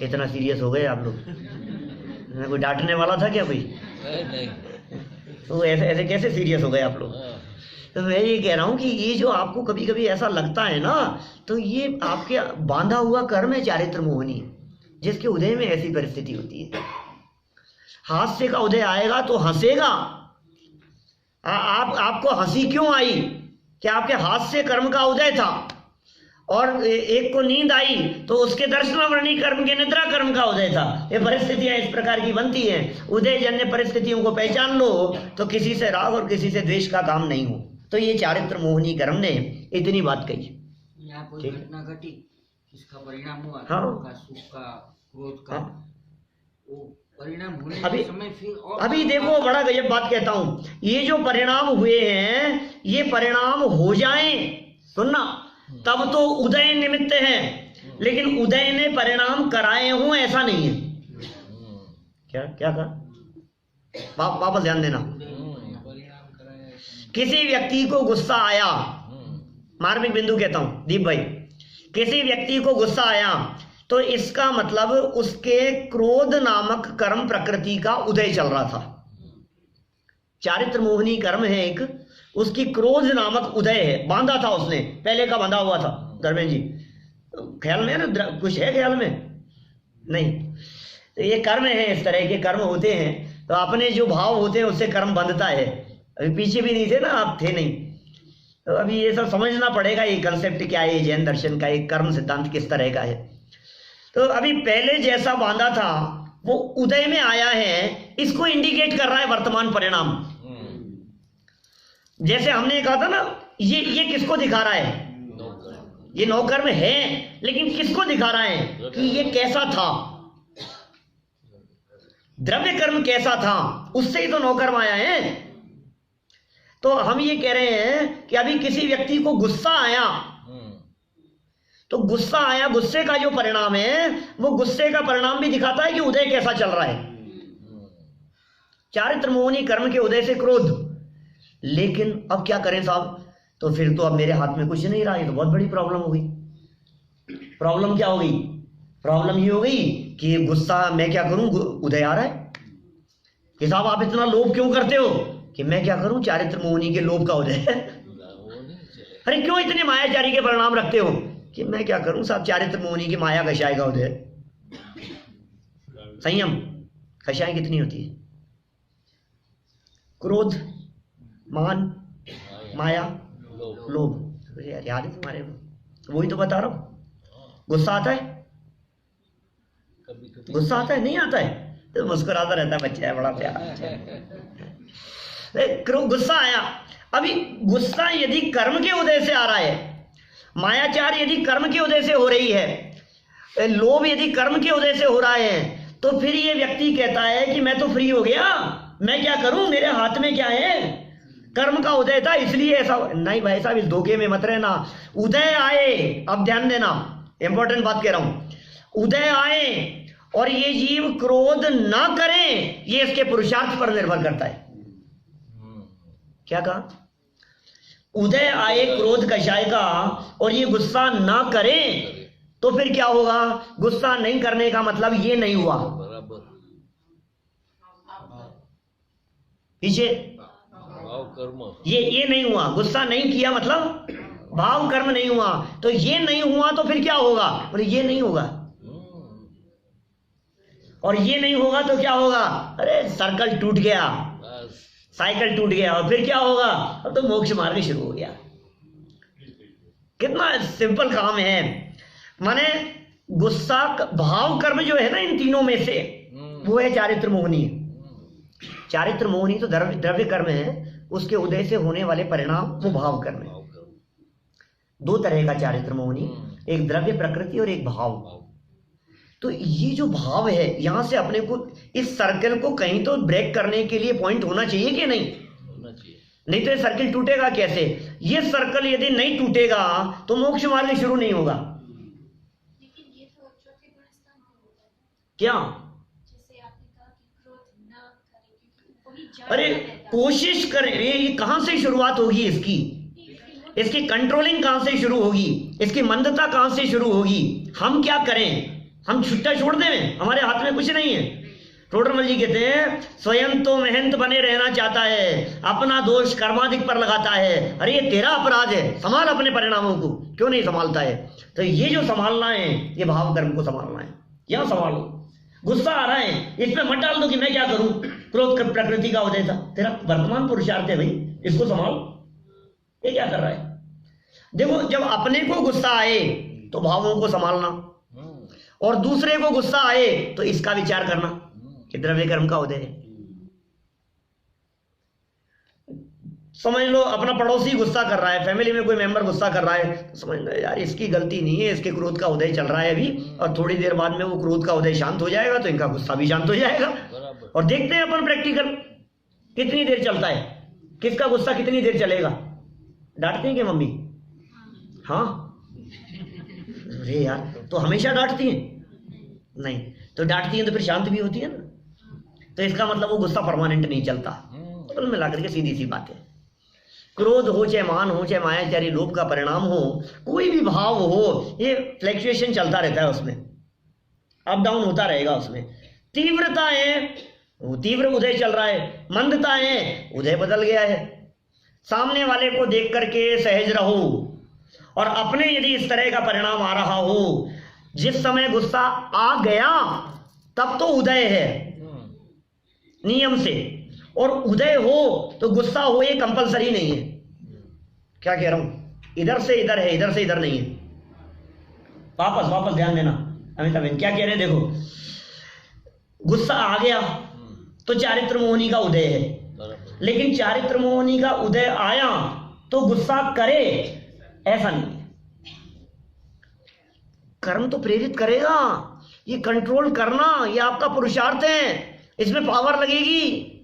इतना सीरियस हो गए आप लोग। मैं कोई डांटने वाला था क्या कोई? नहीं। तो ऐसे कैसे सीरियस हो गए आप लोग? तो मैं ये कह रहा हूं कि ये जो आपको कभी कभी ऐसा लगता है ना, तो ये आपके बांधा हुआ कर्म है चारित्र मोहनी, जिसके उदय में ऐसी परिस्थिति होती है। हास्य का उदय आएगा तो हंसेगा। आपको हंसी क्यों आई? कि आपके हास्य कर्म का उदय था, और एक को नींद आई तो उसके दर्शनावरणी कर्म के निद्रा कर्म का उदय था। ये परिस्थितियां इस प्रकार की बनती हैं। उदय जन्य परिस्थितियों को पहचान लो तो किसी से राग और किसी से द्वेष का काम नहीं हो। तो ये चारित्र मोहनी कर्म ने इतनी बात कही। यहाँ कोई घटना घटी, इसका परिणाम हुआ, हाँ, का सुख का, क्रोध का, हाँ, वो परिणाम होने अभी के समय फिर और अभी देखो, बड़ा गजब बात कहता हूं, ये जो परिणाम हुए हैं, ये परिणाम हो जाएं, सुनना, तब तो उदय निमित्त है, लेकिन उदय ने परिणाम कराए हों ऐसा नहीं है। क्या क्या कहा? वापस ध्यान देना। किसी व्यक्ति को गुस्सा आया, मार्मिक बिंदु कहता हूं दीप भाई, किसी व्यक्ति को गुस्सा आया तो इसका मतलब उसके क्रोध नामक कर्म प्रकृति का उदय चल रहा था। चारित्र मोहनी कर्म है एक, उसकी क्रोध नामक उदय है, बांधा था उसने, पहले का बांधा हुआ था। धर्मेंद्र जी ख्याल में है ना, कुछ है ख्याल में? नहीं, तो ये कर्म है, इस तरह के कर्म होते हैं। तो अपने जो भाव होते हैं उससे कर्म बंधता है। अभी पीछे भी नहीं थे ना, आप थे नहीं, तो अभी ये सब समझना पड़ेगा, ये कंसेप्ट क्या है, जैन दर्शन का एक कर्म सिद्धांत किस तरह का है। तो अभी पहले जैसा बांधा था वो उदय में आया है, इसको इंडिकेट कर रहा है वर्तमान परिणाम। जैसे हमने कहा था ना, ये किसको दिखा रहा है? ये नौकर्म है, लेकिन किसको दिखा रहा है कि ये कैसा था, द्रव्य कर्म कैसा था, उससे ही तो नौकर्म आया है। तो हम ये कह रहे हैं कि अभी किसी व्यक्ति को गुस्सा आया, तो गुस्सा आया, गुस्से का जो परिणाम है वो गुस्से का परिणाम भी दिखाता है कि उदय कैसा चल रहा है। चारित्र मोहनी कर्म के उदय से क्रोध। लेकिन अब क्या करें साहब? तो फिर तो अब मेरे हाथ में कुछ नहीं रहा, ये तो बहुत बड़ी प्रॉब्लम हो गई। प्रॉब्लम क्या हो गई? प्रॉब्लम ये हो गई कि गुस्सा, मैं क्या करूं, उदय आ रहा है कि साहब आप इतना लोभ क्यों करते हो? कि मैं क्या करूं, चारित्र मोहनी के लोभ का उदय है। अरे क्यों इतने मायाचारी के परिणाम रखते हो? कि मैं क्या करूं साहब, चारित्र मोहनी की माया कषाय का उदय। संयम कषाय कितनी होती है? क्रोध, मान, माया, लोभ। याद है तुम्हारे को? वही तो बता रहा हूं। गुस्सा आता है? गुस्सा आता है? नहीं आता है तो मुस्कुराता रहता है, बच्चा है, बड़ा प्यारा। गुस्सा आया, अभी गुस्सा यदि कर्म के उदय से आ रहा है, मायाचार यदि कर्म के उदय से हो रही है, लोभ यदि कर्म के उदय से हो रहा है तो फिर ये व्यक्ति कहता है कि मैं तो फ्री हो गया, मैं क्या करूं, मेरे हाथ में क्या है, कर्म का उदय था इसलिए ऐसा। नहीं भाई साहब, इस धोखे में मत रहना। उदय आए, अब ध्यान देना, इंपॉर्टेंट बात कह रहा हूं, उदय आए और ये जीव क्रोध ना करें, ये इसके पुरुषार्थ पर निर्भर करता है। क्या कहा? उदय आए क्रोध कषाय का और ये गुस्सा ना करें तो फिर क्या होगा? गुस्सा नहीं करने का मतलब ये नहीं हुआ, बराबर पीछे भाव कर्म, ये नहीं हुआ, गुस्सा नहीं किया मतलब भाव कर्म नहीं हुआ, तो ये नहीं हुआ तो फिर क्या होगा? बोले ये नहीं होगा, और ये नहीं होगा तो क्या होगा? अरे सर्कल टूट गया, बस साइकिल टूट गया, और फिर क्या होगा? अब तो मोक्ष मार्ग शुरू हो गया। कितना सिंपल काम है। माने गुस्सा, भाव कर्म जो है ना इन तीनों में से, वो है चारित्र मोहनी। चारित्र मोहनी तो द्रव्य कर्म है, उसके उदय से होने वाले परिणाम वो भाव कर्म है। दो तरह का चारित्र मोहनी, एक द्रव्य प्रकृति और एक भाव। तो ये जो भाव है, यहां से अपने को इस सर्कल को कहीं तो ब्रेक करने के लिए पॉइंट होना चाहिए कि नहीं? होना चाहिए, नहीं तो ये सर्कल टूटेगा कैसे? ये सर्कल यदि नहीं टूटेगा तो मोक्ष मार्ग शुरू नहीं होगा। लेकिन ये तो चौथे गुण स्थान में होता है। क्या? जैसे आपने कहा कि क्रोध ना करें, क्योंकि वही जड़ अरे में रहता है। कोशिश करें, ये कहां से शुरुआत होगी इसकी? इसकी कंट्रोलिंग कहां से शुरू होगी? इसकी मंदता कहां से शुरू होगी? हम क्या करें? हम छुट्टा छोड़ दें? हमारे हाथ में कुछ नहीं है। टोडरमल जी कहते हैं स्वयं तो मेहनत बने रहना चाहता है, अपना दोष कर्माधिक पर लगाता है। अरे ये तेरा अपराध है, संभाल अपने परिणामों को, क्यों नहीं संभालता है? तो ये जो संभालना है, ये भाव कर्म को संभालना है। यहां संभालो। गुस्सा आ रहा है, इसमें मत डाल दो कि मैं क्या करूं, क्रोध प्रकृति का उदय था, तेरा वर्तमान पुरुषार्थ है भाई, इसको संभाल। ये क्या कर रहा है? देखो, जब अपने को गुस्सा आए तो भावों को संभालना, और दूसरे को गुस्सा आए तो इसका विचार करना कि द्रव्य कर्म का उदय है। समझ लो अपना पड़ोसी गुस्सा कर रहा है, फैमिली में कोई मेंबर गुस्सा कर रहा है, तो समझ लो यार इसकी गलती नहीं है, इसके क्रोध का उदय चल रहा है अभी, और थोड़ी देर बाद में वो क्रोध का उदय शांत हो जाएगा तो इनका गुस्सा भी शांत हो जाएगा। बराबर। और देखते हैं अपन प्रैक्टिकल कितनी देर चलता है, किसका गुस्सा कितनी देर चलेगा। डांटती हैं क्या मम्मी? हाँ, अरे यार तो हमेशा डांटती हैं? नहीं, तो डांटती हैं तो फिर शांत भी होती है ना, तो इसका मतलब वो गुस्सा परमानेंट नहीं चलता। तो कुल मिलाकर के सीधी सी बात है, क्रोध हो चाहे मान हो चाहे मायाचारी लोभ का परिणाम हो, कोई भी भाव हो, ये फ्लक्चुएशन चलता रहता है, उसमें अप डाउन होता रहेगा। उसमें तीव्रता है, वो तीव्र उदय चल रहा है, मंदता है, उदय बदल गया है। सामने वाले को देख करके सहज रहो, और अपने यदि इस तरह का परिणाम आ रहा हो, जिस समय गुस्सा आ गया तब तो उदय है नियम से, और उदय हो तो गुस्सा हो ये कंपलसरी नहीं है। क्या कह रहा हूं? इधर से इधर है, इधर से इधर नहीं है। वापस ध्यान देना अमिताभ क्या कह रहे हैं। देखो, गुस्सा आ गया तो चारित्र मोहनी का उदय है, लेकिन चारित्र मोहनी का उदय आया तो गुस्सा करे ऐसा नहीं। कर्म तो प्रेरित करेगा, ये कंट्रोल करना ये आपका पुरुषार्थ है, इसमें पावर लगेगी।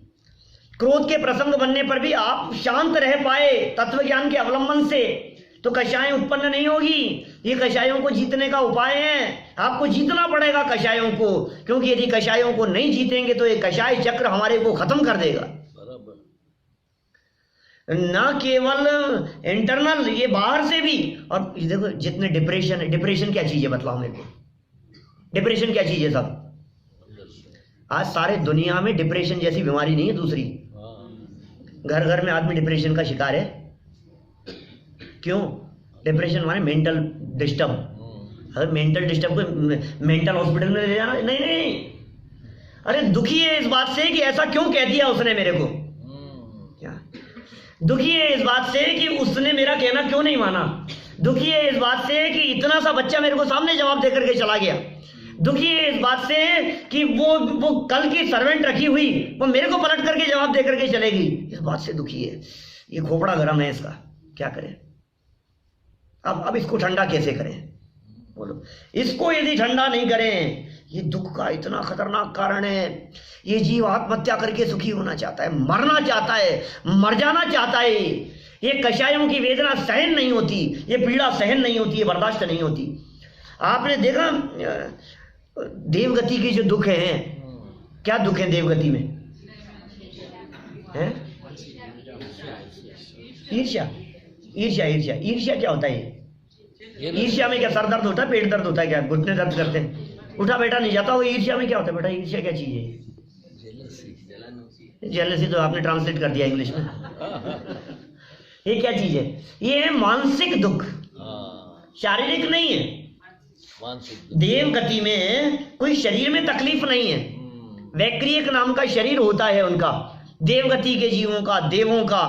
क्रोध के प्रसंग बनने पर भी आप शांत रह पाए तत्व ज्ञान के अवलंबन से, तो कषाय उत्पन्न नहीं होगी। ये कषायों को जीतने का उपाय है, आपको जीतना पड़ेगा कषायों को, क्योंकि यदि कषायों को नहीं जीतेंगे तो ये कषाय चक्र हमारे को खत्म कर देगा। ना केवल इंटरनल, ये बाहर से भी। और देखो जितने डिप्रेशन है, डिप्रेशन क्या चीज है बतलाओ मेरे को, डिप्रेशन क्या चीज है साहब? आज सारे दुनिया में डिप्रेशन जैसी बीमारी नहीं है दूसरी। घर घर में आदमी डिप्रेशन का शिकार है। क्यों? डिप्रेशन माने मेंटल डिस्टर्ब। अरे मेंटल डिस्टर्ब को मेंटल हॉस्पिटल में ले जाना? नहीं, अरे दुखी है इस बात से कि ऐसा क्यों कह दिया उसने मेरे को। क्या दुखी है इस बात से कि उसने मेरा कहना क्यों नहीं माना। दुखी है इस बात से कि इतना सा बच्चा मेरे को सामने जवाब देकर के चला गया। दुखी है इस बात से कि वो कल की सर्वेंट रखी हुई वो मेरे को पलट करके जवाब देकर के चलेगी। इस बात से दुखी है, ये खोपड़ा गरम है इसका, क्या करें अब इसको ठंडा कैसे करें? बोलो, इसको यदि ठंडा नहीं करें, ये दुख का इतना खतरनाक कारण है। ये जीव आत्महत्या करके सुखी होना चाहता है, मरना चाहता है, मर जाना चाहता है। ये कषायों की वेदना सहन नहीं होती, ये पीड़ा सहन नहीं होती, ये बर्दाश्त नहीं होती। आपने देखा देवगति के जो दुख हैं, क्या दुख है देवगति में? हैं? ईर्ष्या। ईर्ष्या ईर्ष्या ईर्ष्या क्या होता है? ईर्ष्या में क्या सर दर्द होता है, पेट दर्द होता है, क्या घुटने दर्द करते हैं, उठा बैठा नहीं जाता? वो ईर्ष्या में क्या होता है बेटा? ईर्ष्या क्या चीज है? जेलसी तो आपने ट्रांसलेट कर दिया इंग्लिश में। ये क्या चीज है? ये है मानसिक दुख, शारीरिक नहीं है। मानसिक देव गति में कोई शरीर में तकलीफ नहीं है। वैक्रियक नाम का शरीर होता है उनका, देवगति के जीवों का, देवों का।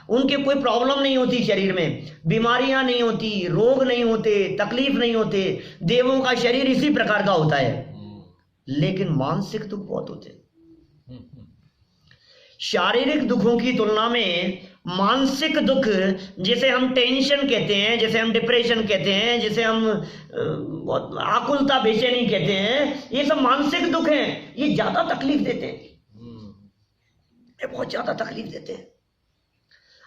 उनके कोई प्रॉब्लम नहीं होती शरीर में, बीमारियां नहीं होती, रोग नहीं होते, तकलीफ नहीं होते। देवों का शरीर इसी प्रकार का होता है, लेकिन मानसिक दुख बहुत होते हैं। शारीरिक दुखों की तुलना में मानसिक दुख, जिसे हम टेंशन कहते हैं, जिसे हम डिप्रेशन कहते हैं, जिसे हम बहुत आकुलता, बेचैनी कहते हैं, ये सब मानसिक दुख हैं। ये ज्यादा तकलीफ देते हैं, ये बहुत ज्यादा तकलीफ देते हैं।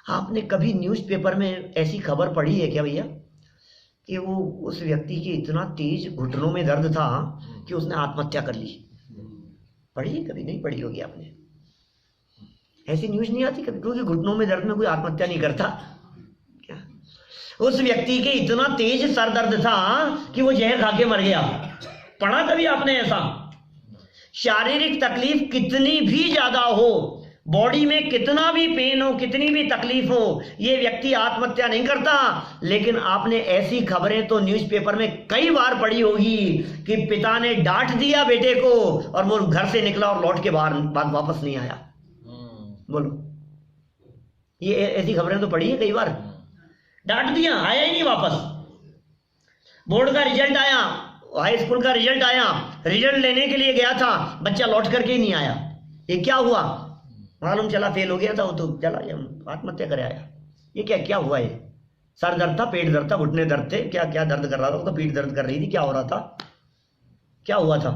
आपने कभी न्यूज़पेपर में ऐसी खबर पढ़ी है क्या भैया कि वो उस व्यक्ति के इतना तेज घुटनों में दर्द था कि उसने आत्महत्या कर ली? पढ़ी है? कभी नहीं पढ़ी होगी आपने। ऐसी न्यूज नहीं आती कभी? क्योंकि घुटनों में दर्द में कोई आत्महत्या नहीं करता क्या? उस व्यक्ति के इतना तेज सर दर्द था कि वो जहर खा के मर गया। पढ़ा कभी आपने ऐसा? शारीरिक तकलीफ कितनी भी ज्यादा हो, बॉडी में कितना भी पेन हो, कितनी भी तकलीफ हो, ये व्यक्ति आत्महत्या नहीं करता। लेकिन आपने ऐसी खबरें तो न्यूज़पेपर में कई बार पढ़ी होगी कि पिता ने डांट दिया बेटे को और वो घर से निकला और लौट के बाहर वापस नहीं आया। बोलो, ये ऐसी खबरें तो पढ़ी है कई बार। डांट दिया, आया ही नहीं वापस। बोर्ड का रिजल्ट आया, हाई स्कूल का रिजल्ट आया, रिजल्ट लेने के लिए गया था, बच्चा लौट करके ही नहीं आया। ये क्या हुआ? मालूम चला फेल हो गया था वो, तो चला आत्महत्या करे आया। ये क्या क्या हुआ? ये सर दर्द था, पेट दर्द था, घुटने दर्द थे, क्या क्या दर्द कर रहा था? तो पीठ दर्द कर रही थी, क्या हो रहा था? क्या हुआ था?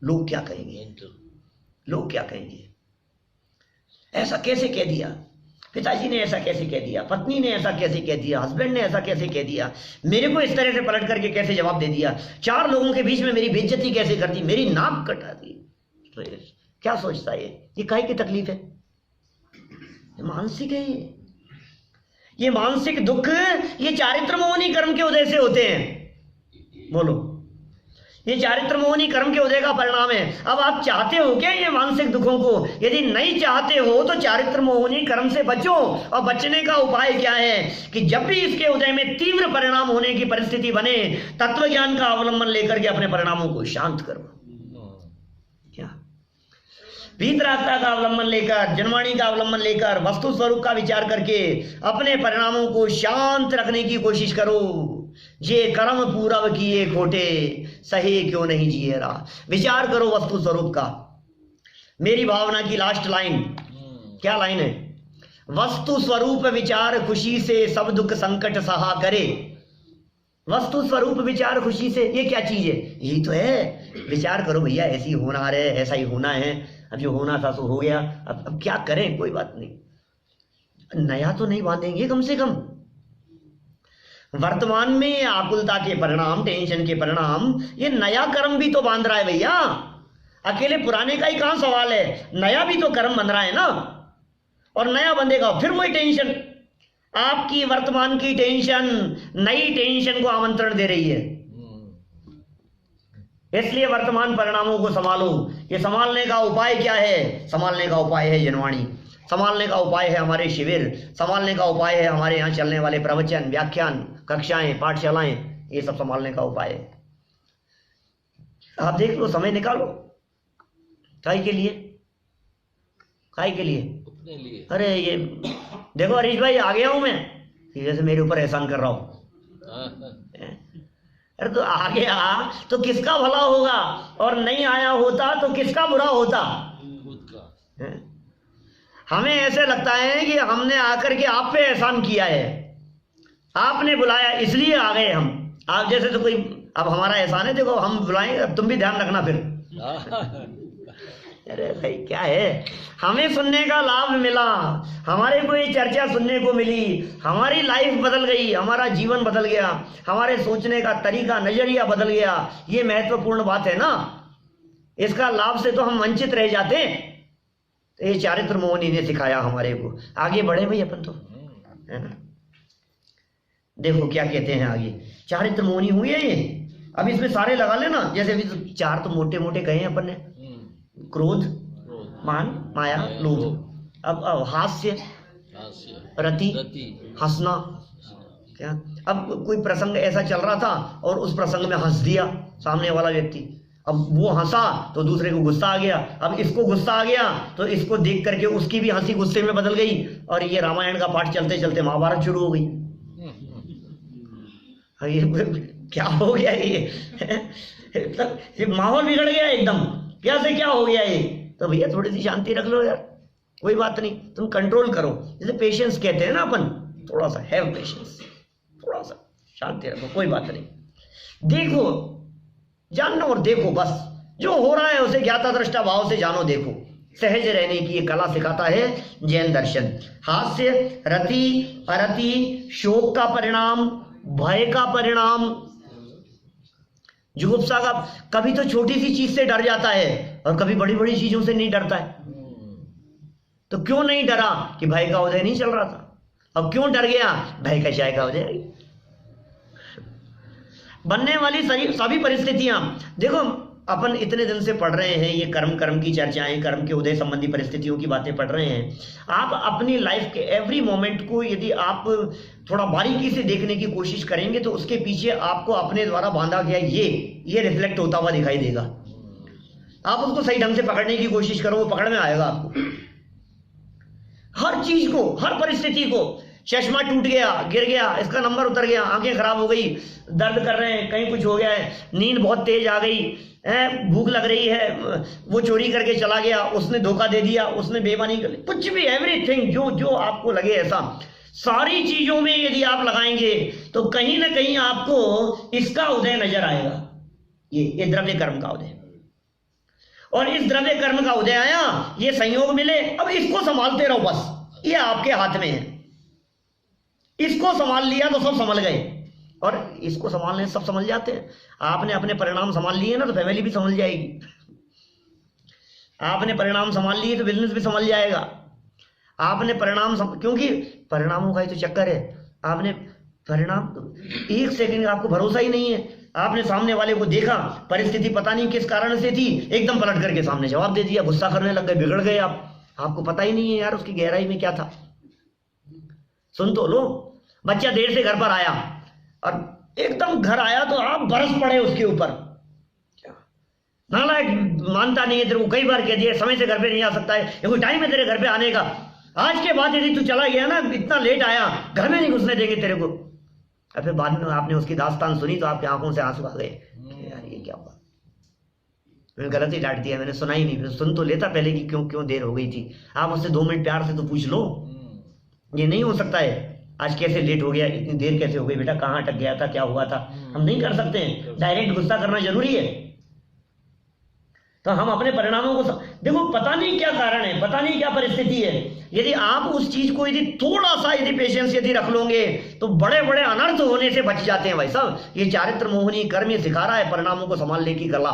लोग क्या कहेंगे? लोग क्या कहेंगे? ऐसा कैसे कह दिया? पिताजी ने ऐसा कैसे कह दिया? पत्नी ने ऐसा कैसे कह दिया? हस्बैंड ने ऐसा कैसे कह दिया? मेरे को इस तरह से पलट करके कैसे जवाब दे दिया? 4 लोगों के बीच में मेरी बेइज्जती कैसे कर दी? मेरी नाक कटा दी। तो क्या सोचता है ये काहे की तकलीफ है? ये मानसिक है। ये मानसिक दुख ये चारित्र मोहनी कर्म के उदय से होते हैं। बोलो, ये चारित्र मोहनी कर्म के उदय का परिणाम है। अब आप चाहते हो क्या ये मानसिक दुखों को? यदि नहीं चाहते हो तो चारित्र मोहनी कर्म से बचो। और बचने का उपाय क्या है कि जब भी इसके उदय में तीव्र परिणाम होने की परिस्थिति बने, तत्व ज्ञान का अवलंबन लेकर के अपने परिणामों को शांत करो। क्या? वीतरागता का अवलंबन लेकर, जनवाणी का अवलंबन लेकर, वस्तु स्वरूप का विचार करके अपने परिणामों को शांत रखने की कोशिश करो। जे कर्म पूरव किए खोटे, सहे क्यों नहीं जिए रहा। विचार करो वस्तु स्वरूप का। मेरी भावना की लास्ट लाइन क्या लाइन है? वस्तु स्वरूप विचार खुशी से, सब दुख संकट सहा करे। वस्तु स्वरूप विचार खुशी से, ये क्या चीज है? यही तो है। विचार करो भैया, ऐसी होना है, ऐसा ही होना है। अब जो होना था सो हो गया, अब क्या करें? कोई बात नहीं, नया तो नहीं बांधेंगे कम से कम। वर्तमान में आकुलता के परिणाम, टेंशन के परिणाम, ये नया कर्म भी तो बांध रहा है भैया। अकेले पुराने का ही कहां सवाल है, नया भी तो कर्म बन रहा है ना। और नया बंधेगा फिर वही टेंशन। आपकी वर्तमान की टेंशन नई टेंशन को आमंत्रण दे रही है। इसलिए वर्तमान परिणामों को संभालो। ये संभालने का उपाय क्या है? संभालने का उपाय है जनवाणी, संभालने का उपाय है हमारे शिविर, संभालने का उपाय है हमारे यहाँ चलने वाले प्रवचन, व्याख्यान, कक्षाएं, पाठशालाएं। ये सब संभालने का उपाय है। आप देख लो, समय निकालो। काय के लिए? काय के लिए? अपने लिए। अरे ये देखो हरीश भाई, आ गया हूं मैं, जैसे मेरे ऊपर एहसान कर रहा हूं। अरे तो आ गया तो किसका भला होगा, और नहीं आया होता तो किसका बुरा होता? खुद का। हमें ऐसे लगता है कि हमने आकर के आप पे एहसान किया है, आपने बुलाया इसलिए आ गए हम। आप जैसे तो कोई, अब हमारा एहसान है, देखो हम बुलाएंगे, अब तुम भी ध्यान रखना फिर। अरे भाई क्या है, हमें सुनने का लाभ मिला, हमारे को ये चर्चा सुनने को मिली, हमारी लाइफ बदल गई, हमारा जीवन बदल गया, हमारे सोचने का तरीका, नजरिया बदल गया। ये महत्वपूर्ण बात है ना, इसका लाभ से तो हम वंचित रह जाते। तो ये चारित्र मोहनी ने सिखाया हमारे को। आगे बढ़े भाई अपन तो, है ना। देखो क्या कहते हैं आगे, चारित्र मोहनी हुई है ये। अब इसमें सारे लगा लेना, जैसे भी तो चार तो मोटे मोटे कहे अपन ने, क्रोध, मान, माया, लोभ। अब हास्य, रति, हंसना। क्या, अब कोई प्रसंग ऐसा चल रहा था और उस प्रसंग में हंस दिया सामने वाला व्यक्ति, अब वो हंसा तो दूसरे को गुस्सा आ गया, अब इसको गुस्सा आ गया तो इसको देख करके उसकी भी हंसी गुस्से में बदल गई, और ये रामायण का पाठ चलते चलते महाभारत शुरू हो गई। ये क्या हो गया ये माहौल बिगड़ गया एकदम, क्या से क्या हो गया ये। तो भैया थोड़ी सी शांति रख लो यार, कोई बात नहीं, तुम कंट्रोल करो। जैसे पेशेंस कहते हैं ना अपन, थोड़ा सा हैव पेशेंस, थोड़ा सा शांति रखो, कोई बात नहीं, देखो, जानना और देखो, बस जो हो रहा है उसे ज्ञाता दृष्टा भाव से जानो, देखो। सहज रहने की ये कला सिखाता है जैन दर्शन। हास्य, रति, अरति, शोक का परिणाम, भय का परिणाम, जुगुप्सा का। कभी तो छोटी सी चीज से डर जाता है और कभी बड़ी बड़ी चीजों से नहीं डरता है। तो क्यों नहीं डरा कि भय का उदय नहीं चल रहा था, अब क्यों डर गया, भय का चाय का उदय। बनने वाली सभी परिस्थितियां, देखो अपन इतने दिन से पढ़ रहे हैं, ये कर्म की चर्चाएं, कर्म के उदय संबंधी परिस्थितियों की बातें पढ़ रहे हैं। आप अपनी लाइफ के एवरी मोमेंट को यदि आप थोड़ा बारीकी से देखने की कोशिश करेंगे तो उसके पीछे आपको अपने द्वारा बांधा गया ये रिफ्लेक्ट होता हुआ दिखाई देगा। आप उसको सही ढंग से पकड़ने की कोशिश करो, वो पकड़ में आएगा आपको। हर चीज को, हर परिस्थिति को, चश्मा टूट गया, गिर गया, इसका नंबर उतर गया, आंखें खराब हो गई, दर्द कर रहे हैं, कहीं कुछ हो गया है, नींद बहुत तेज आ गई है, भूख लग रही है, वो चोरी करके चला गया, उसने धोखा दे दिया, उसने बेईमानी कर ली, कुछ भी, एवरीथिंग जो आपको लगे ऐसा, सारी चीजों में यदि आप लगाएंगे तो कहीं ना कहीं आपको इसका उदय नजर आएगा, ये द्रव्य कर्म का उदय। और इस द्रव्य कर्म का उदय आया, ये संयोग मिले, अब इसको संभालते रहो, बस ये आपके हाथ में है। इसको संभाल लिया तो सब संभल गए, और इसको संभालने सब समझ जाते हैं। आपने अपने परिणाम संभाल लिए ना तो फैमिली भी संभल जाएगी, आपने परिणाम संभाल लिए तो बिजनेस भी संभल जाएगा। आपने क्योंकि परिणामों का ही तो चक्कर है। आपने परिणाम, एक सेकंड का आपको भरोसा ही नहीं है। आपने सामने वाले को देखा, परिस्थिति पता नहीं किस कारण से थी, एकदम पलट करके सामने जवाब दे दिया, गुस्सा करने लग गए, बिगड़ गए आपको पता ही नहीं है यार उसकी गहराई में क्या था। सुन तो लो, बच्चा देर से घर पर आया और एकदम घर आया तो आप बरस पड़े उसके ऊपर, नालायक, मानता नहीं है, तेरे को कई बार कह दिया समय से घर पे नहीं आ सकता है, ये कोई टाइम है तेरे घर पे आने का, आज के बाद यदि तू चला गया ना, इतना लेट आया, घर में नहीं घुसने देंगे तेरे को। और फिर बाद में आपने उसकी दास्तान सुनी तो आपकी आंखों से आंसू आ गए, यार ये क्या हुआ, मैंने गलत ही डांट दिया, मैंने सुना ही नहीं, सुन तो लेता पहले कि क्यों देर हो गई थी। आप उससे 2 मिनट प्यार से तो पूछ लो। ये नहीं हो सकता है, आज कैसे लेट हो गया, इतनी देर कैसे हो गई बेटा, कहाँ अटक गया था, क्या हुआ था, हम नहीं कर सकते हैं। डायरेक्ट गुस्सा करना जरूरी है। तो हम अपने परिणामों को देखो, पता नहीं क्या कारण है, पता नहीं क्या परिस्थिति है, यदि आप उस चीज को यदि थोड़ा सा यदि पेशेंस यदि रख लोगे तो बड़े बड़े अनर्थ होने से बच जाते हैं भाई साहब। ये चारित्र मोहनी कर्म ये सिखा रहा है परिणामों को संभालने की कला।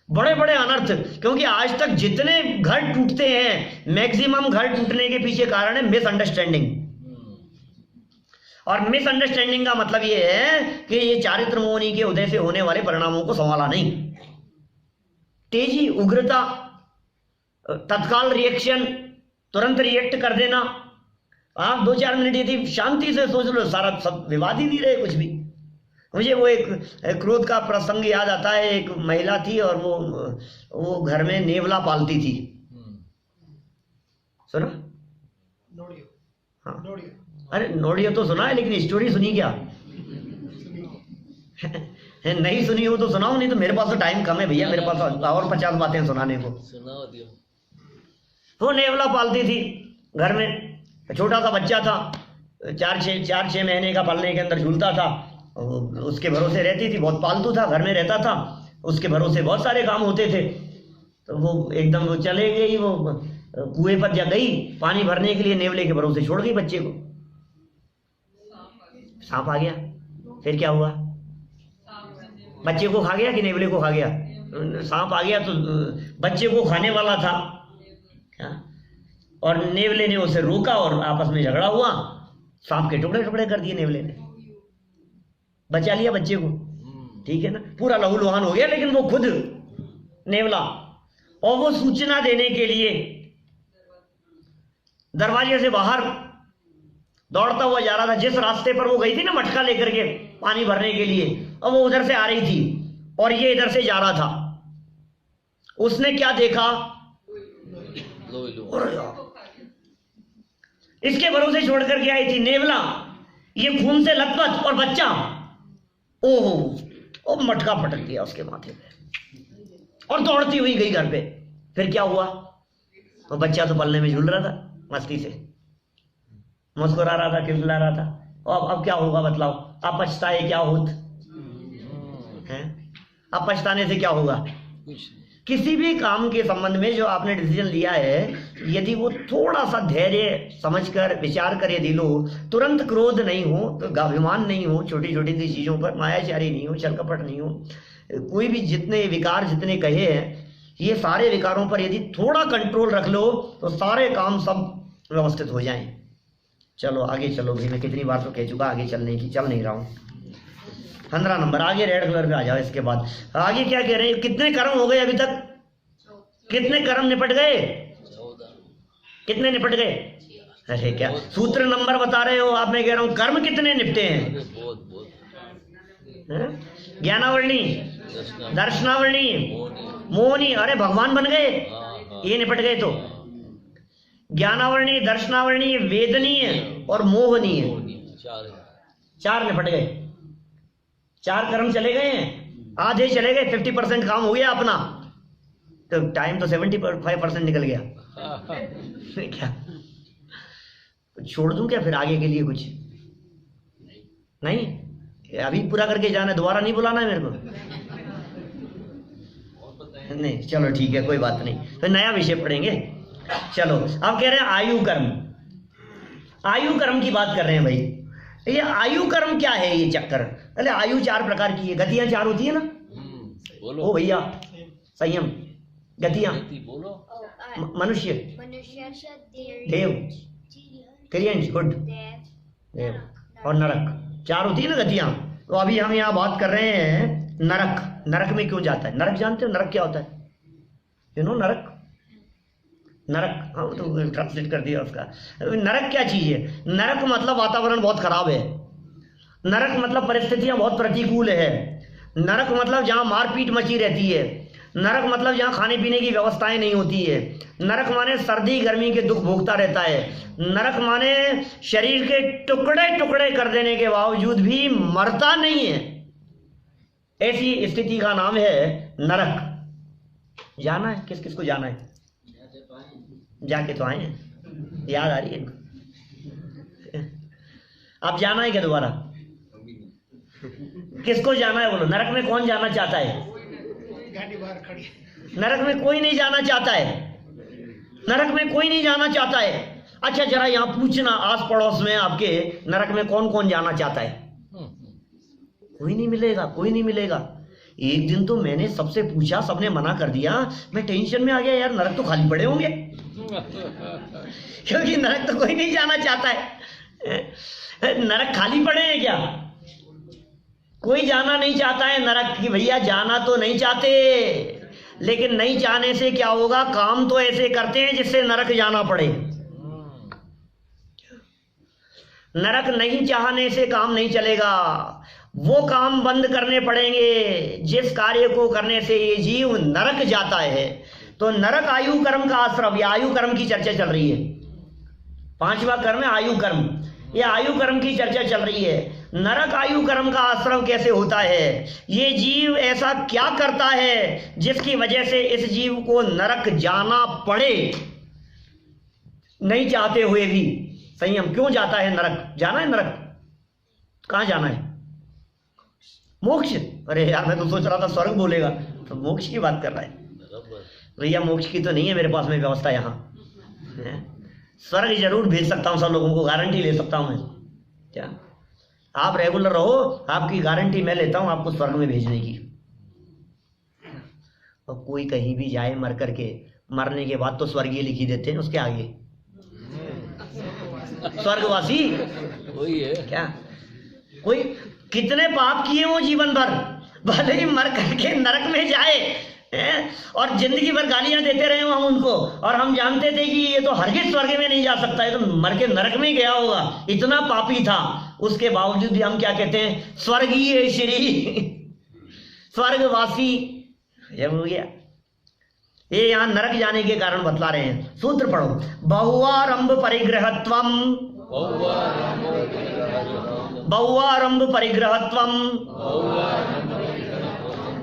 बड़े बड़े अनर्थ, क्योंकि आज तक जितने घर टूटते हैं, मैक्सिमम घर टूटने के पीछे कारण है मिसअंडरस्टैंडिंग। और मिसअंडरस्टैंडिंग का मतलब ये है कि ये चारित्र मोहनी के उदय से होने वाले परिणामों को संभाला नहीं। तेजी, उग्रता, तत्काल रिएक्शन, तुरंत रिएक्ट कर देना। आप 2-4 मिनट यदि शांति से सोच लो, सारा सब विवाद ही नहीं रहे कुछ भी। मुझे वो एक क्रोध का प्रसंग याद आता है। एक महिला थी और वो घर में नेवला पालती थी। सुना? हाँ, अरे नोडियो तो सुना है, लेकिन स्टोरी सुनी क्या? नहीं सुनी हो तो सुनाओ, नहीं तो मेरे पास तो टाइम कम है भैया, मेरे पास और 50 बातें सुनाने को। सुनाओ दियो। वो नेवला पालती थी घर में, छोटा सा बच्चा था, 4-6 महीने का, पलने के अंदर झूलता था, उसके भरोसे रहती थी, बहुत पालतू था, घर में रहता था, उसके भरोसे बहुत सारे काम होते थे। तो वो एकदम वो चले गई, वो कुएं पर जा गई पानी भरने के लिए, नेवले के भरोसे छोड़ गई बच्चे को। सांप आ गया, फिर क्या हुआ? बच्चे को खा गया कि नेवले को खा गया? सांप आ गया तो बच्चे को खाने वाला था, और नेवले ने उसे रोका और आपस में झगड़ा हुआ, सांप के टुकड़े टुकड़े कर दिए नेवले ने, बचा लिया बच्चे को। ठीक है ना, पूरा लहूलुहान हो गया, लेकिन वो खुद नेवला, और वो सूचना देने के लिए दरवाजे से बाहर दौड़ता हुआ जा रहा था। जिस रास्ते पर वो गई थी ना मटका लेकर के पानी भरने के लिए, और वो उधर से आ रही थी और ये इधर से जा रहा था। उसने क्या देखा? इसके भरोसे छोड़ करके आई थी नेवला, ये खून से लथपथ, और बच्चा, ओहो, ओ मटका पटक दिया उसके माथे पे और दौड़ती हुई गई घर पे। फिर क्या हुआ? वो बच्चा तो पलने में झूल रहा था, मस्ती से मुस्कुरा रहा था, खिलखिला रहा था। और अब क्या होगा बतलाओ? अब पछताए क्या होत है? अब पछताने से क्या होगा? किसी भी काम के संबंध में जो आपने डिसीजन लिया है, यदि वो थोड़ा सा धैर्य समझकर विचार कर यदि लो, तुरंत क्रोध नहीं हो, तो अभिमान नहीं हो, छोटी छोटी सी चीजों पर मायाचारी नहीं हो, छल कपट नहीं हो, कोई भी जितने विकार जितने कहे हैं, ये सारे विकारों पर यदि थोड़ा कंट्रोल रख लो तो सारे काम सब व्यवस्थित हो जाएं। चलो आगे चलो भाई, मैं कितनी बार तो कह चुका आगे चलने की, चल नहीं रहा हूँ। 15 नंबर आगे रेड कलर पे आ जाओ। इसके बाद आगे क्या कह रहे हैं? कितने कर्म हो गए अभी तक? कितने कर्म निपट गए? कितने निपट गए? अरे क्या सूत्र नंबर बता रहे हो आप? मैं कह रहा हूँ कर्म कितने निपटे हैं? ज्ञानावरणी, दर्शनावरणी, मोहनी, अरे भगवान बन गए, ये निपट गए। तो ज्ञानावरणी, दर्शनावरणी, वेदनीय और मोहनीय, 4 निपट गए। 4 कर्म चले गए हैं, आधे चले गए, 50% काम हो गया अपना। तो टाइम तो 75% निकल गया। क्या छोड़ दूं क्या फिर आगे के लिए? कुछ नहीं, अभी पूरा करके जाना है, दोबारा नहीं बुलाना है मेरे को? नहीं, चलो ठीक है, कोई बात नहीं, फिर नया विषय पढ़ेंगे। चलो अब कह रहे हैं आयु कर्म। आयु कर्म की बात कर रहे हैं भाई। ये आयु कर्म क्या है? ये चक्कर, अरे आयु 4 प्रकार की है, गतियां 4 होती है ना। बोलो ओ भैया, संयम, गतियां, Oh, मनुष्य, मनुष्य, देव, क्रियंश, गुड, देव, और नरक, 4 होती है ना गतियां। तो अभी हम यहाँ बात कर रहे हैं नरक। नरक में क्यों जाता है? नरक जानते हो नरक क्या होता है? यू नो नरक? नरक, हाँ तो ट्रांसलेट कर दिया उसका। नरक क्या चीज है? नरक मतलब वातावरण बहुत खराब है। नरक मतलब परिस्थितियां बहुत प्रतिकूल है। नरक मतलब जहाँ मारपीट मची रहती है। नरक मतलब जहाँ खाने पीने की व्यवस्थाएं नहीं होती है। नरक माने सर्दी गर्मी के दुख भोगता रहता है। नरक माने शरीर के टुकड़े टुकड़े कर देने के बावजूद भी मरता नहीं है। ऐसी स्थिति का नाम है नरक। जाना है? किस किस को जाना है? जाके तो आए हैं, याद आ रही है? अब जाना है क्या दोबारा? किसको जाना है बोलो? नरक में कौन जाना चाहता है? गाड़ी बाहर खड़ी। नरक में कोई नहीं जाना चाहता है। नरक में कोई नहीं जाना चाहता है। अच्छा जरा यहाँ पूछना आस पड़ोस में आपके, नरक में कौन कौन जाना चाहता है? कोई नहीं मिलेगा, कोई नहीं मिलेगा। एक दिन तो मैंने सबसे पूछा, सबने मना कर दिया। मैं टेंशन में आ गया, यार नरक तो खाली पड़े होंगे, क्योंकि नरक तो कोई नहीं जाना चाहता है। नरक खाली पड़े हैं क्या? कोई जाना नहीं चाहता है नरक की। भैया जाना तो नहीं चाहते, लेकिन नहीं चाहने से क्या होगा? काम तो ऐसे करते हैं जिससे नरक जाना पड़े। नरक नहीं चाहने से काम नहीं चलेगा, वो काम बंद करने पड़ेंगे जिस कार्य को करने से ये जीव नरक जाता है। तो नरक आयु कर्म का आश्रम, या आयु कर्म की चर्चा चल रही है। 5वां कर्म है आयु कर्म। ये आयु कर्म की चर्चा चल रही है। नरक आयु कर्म का आश्रम कैसे होता है? ये जीव ऐसा क्या करता है जिसकी वजह से इस जीव को नरक जाना पड़े, नहीं चाहते हुए भी? संयम, क्यों जाता है नरक? जाना है नरक? कहाँ जाना है? मोक्ष, अरे यार मैं तो सोच रहा था स्वर्ग बोलेगा, तो मोक्ष की बात कर रहा है। बराबर। भैया मोक्ष की तो नहीं है मेरे पास में व्यवस्था यहाँ है। स्वर्ग जरूर भेज सकता हूँ, सब लोगों को गारंटी ले सकता हूँ मैं। क्या आप रेगुलर रहो, आपकी गारंटी मैं लेता हूँ आपको स्वर्ग में भेजने की। और कोई कहीं भी जाए मर करके, मरने के बाद तो स्वर्गीय लिखी देते हैं उसके आगे, स्वर्गवासी। वही है। क्या कोई कितने पाप किए वो जीवन भर, भले ही मर करके नरक में जाए हैं? और जिंदगी भर गालियां देते रहे हम उनको, और हम जानते थे कि ये तो हरगिज स्वर्ग में नहीं जा सकता, ये तो मर के नरक में गया होगा, इतना पापी था। उसके बावजूद भी हम क्या कहते हैं, स्वर्गीय श्री, स्वर्गवासी। जब हो गया ये यहाँ नरक जाने के कारण बतला रहे हैं। सूत्र पढ़ो, बहुआरंभ परिग्रहत्वम, बहुआरंभ परिग्रहत्वम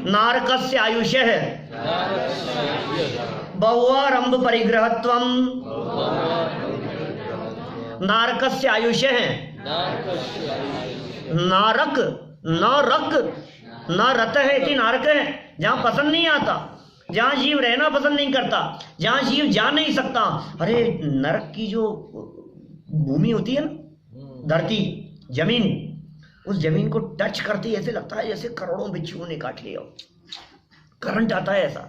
नारकस्य आयुषः, बहुआरंभ परिग्रहत्वम नारकस्य आयुषः। नारक नरक न रत है कि नारक है, जहां पसंद नहीं आता, जहां जीव रहना पसंद नहीं करता, जहां जीव जा नहीं सकता। अरे नरक की जो भूमि होती है ना, धरती, जमीन, उस जमीन को टच करती ऐसे लगता है जैसे करोड़ों बिच्छुओं ने काट लिया, करंट आता है, ऐसा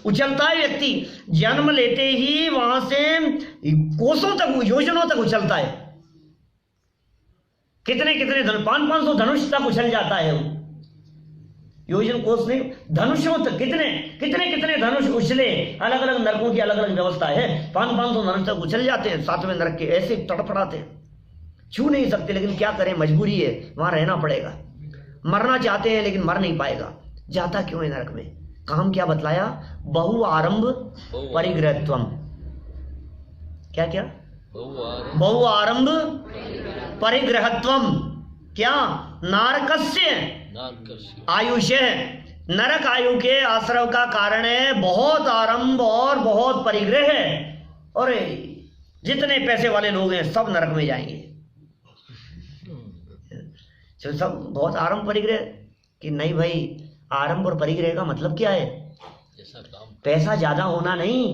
उछलता है व्यक्ति। जन्म लेते ही वहां से कोसों तक, योजनों तक उछलता है। कितने कितने 500 धनुष तक उछल जाता है वो, योजन कोस नहीं, धनुषों तक कितने कितने कितने धनुष उछले। अलग अलग नरकों की अलग अलग व्यवस्था है, 500 धनुष तक उछल जाते हैं। 7वें नरक के ऐसे तड़फड़ाते हैं, छू नहीं सकते, लेकिन क्या करें, मजबूरी है, वहां रहना पड़ेगा। मरना चाहते हैं लेकिन मर नहीं पाएगा। जाता क्यों है नरक में? काम क्या बतलाया, बहु आरंभ परिग्रहत्वम। क्या क्या, बहु आरंभ परिग्रहत्वम। क्या, नारकस्य आयुष है, नरक आयु के आश्रव का कारण है, बहुत आरंभ और बहुत परिग्रह है। और जितने पैसे वाले लोग हैं सब नरक में जाएंगे, सब बहुत आरंभ परिग्रह। कि नहीं भाई, आरंभ और परिग्रह का मतलब क्या है? पैसा ज्यादा होना नहीं,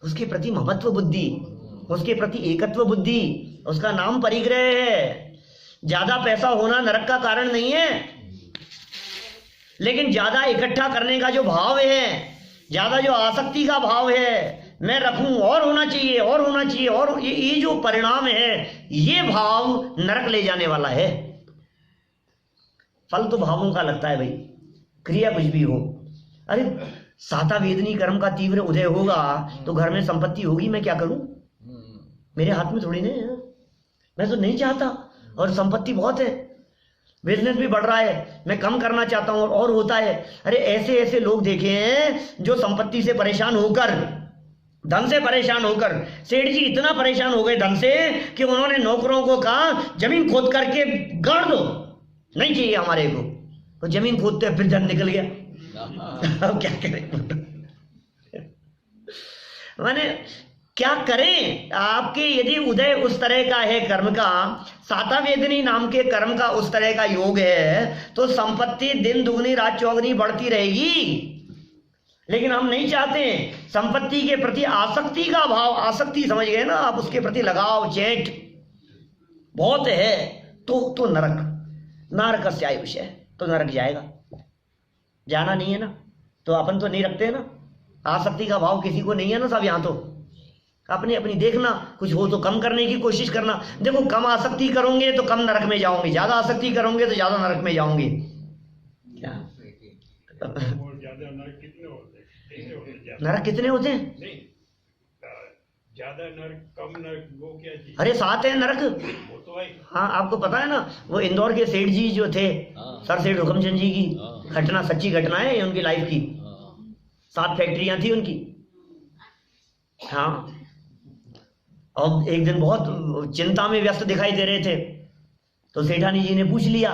उसके प्रति महत्व बुद्धि, उसके प्रति एकत्व बुद्धि, उसका नाम परिग्रह है। ज्यादा पैसा होना नरक का कारण नहीं है, लेकिन ज्यादा इकट्ठा करने का जो भाव है, ज्यादा जो आसक्ति का भाव है, मैं रखूं और होना चाहिए और होना चाहिए, और ये जो परिणाम है, ये भाव नरक ले जाने वाला है। फल तो भावों का लगता है भाई, क्रिया कुछ भी हो। अरे साता वेदनी कर्म का तीव्र उदय होगा तो घर में संपत्ति होगी, मैं क्या करूं? मेरे हाथ में थोड़ी नहीं है, मैं तो नहीं चाहता, और संपत्ति बहुत है, बिजनेस भी बढ़ रहा है, मैं कम करना चाहता हूं और होता है। अरे ऐसे ऐसे लोग देखे हैं जो संपत्ति से परेशान होकर, धन से परेशान होकर, सेठ जी इतना परेशान हो गए धन से कि उन्होंने नौकरों को कहा जमीन खोद करके गाड़ दो, नहीं चाहिए हमारे को, तो जमीन खोदते फिर धन निकल गया। अब क्या करें? माने क्या करें? आपके यदि उदय उस तरह का है कर्म का, साता वेदनी नाम के कर्म का उस तरह का योग है, तो संपत्ति दिन दुगनी रात चौगनी बढ़ती रहेगी। लेकिन हम नहीं चाहते, संपत्ति के प्रति आसक्ति का भाव, आसक्ति समझ गए ना आप, उसके प्रति लगाव चेट बहुत है, तो नरक से आयुष है, तो नरक जाएगा। जाना नहीं है ना, तो अपन तो नहीं रखते ना, आसक्ति का भाव किसी को नहीं है ना, सब यहाँ तो अपनी अपनी देखना, कुछ हो तो कम करने की कोशिश करना। देखो कम आसक्ति करोगे तो कम नरक में जाओगे, ज्यादा आसक्ति करोगे तो ज्यादा नरक में जाओगे। क्या ज्यादा नरक कितने होते हैं? नरक कितने होते हैं? नहीं, ज्यादा नरक कम नरक वो क्या चीज? अरे 7 है नरक। वो तो है। हाँ आपको पता है ना, वो इंदौर के सेठ जी जो थे, सर सेठ हुकमचंद जी की घटना, सच्ची घटना है उनकी लाइफ की। 7 फैक्ट्रियां थी उनकी। हाँ, और एक दिन बहुत चिंता में व्यस्त दिखाई दे रहे थे, तो सेठानी जी ने पूछ लिया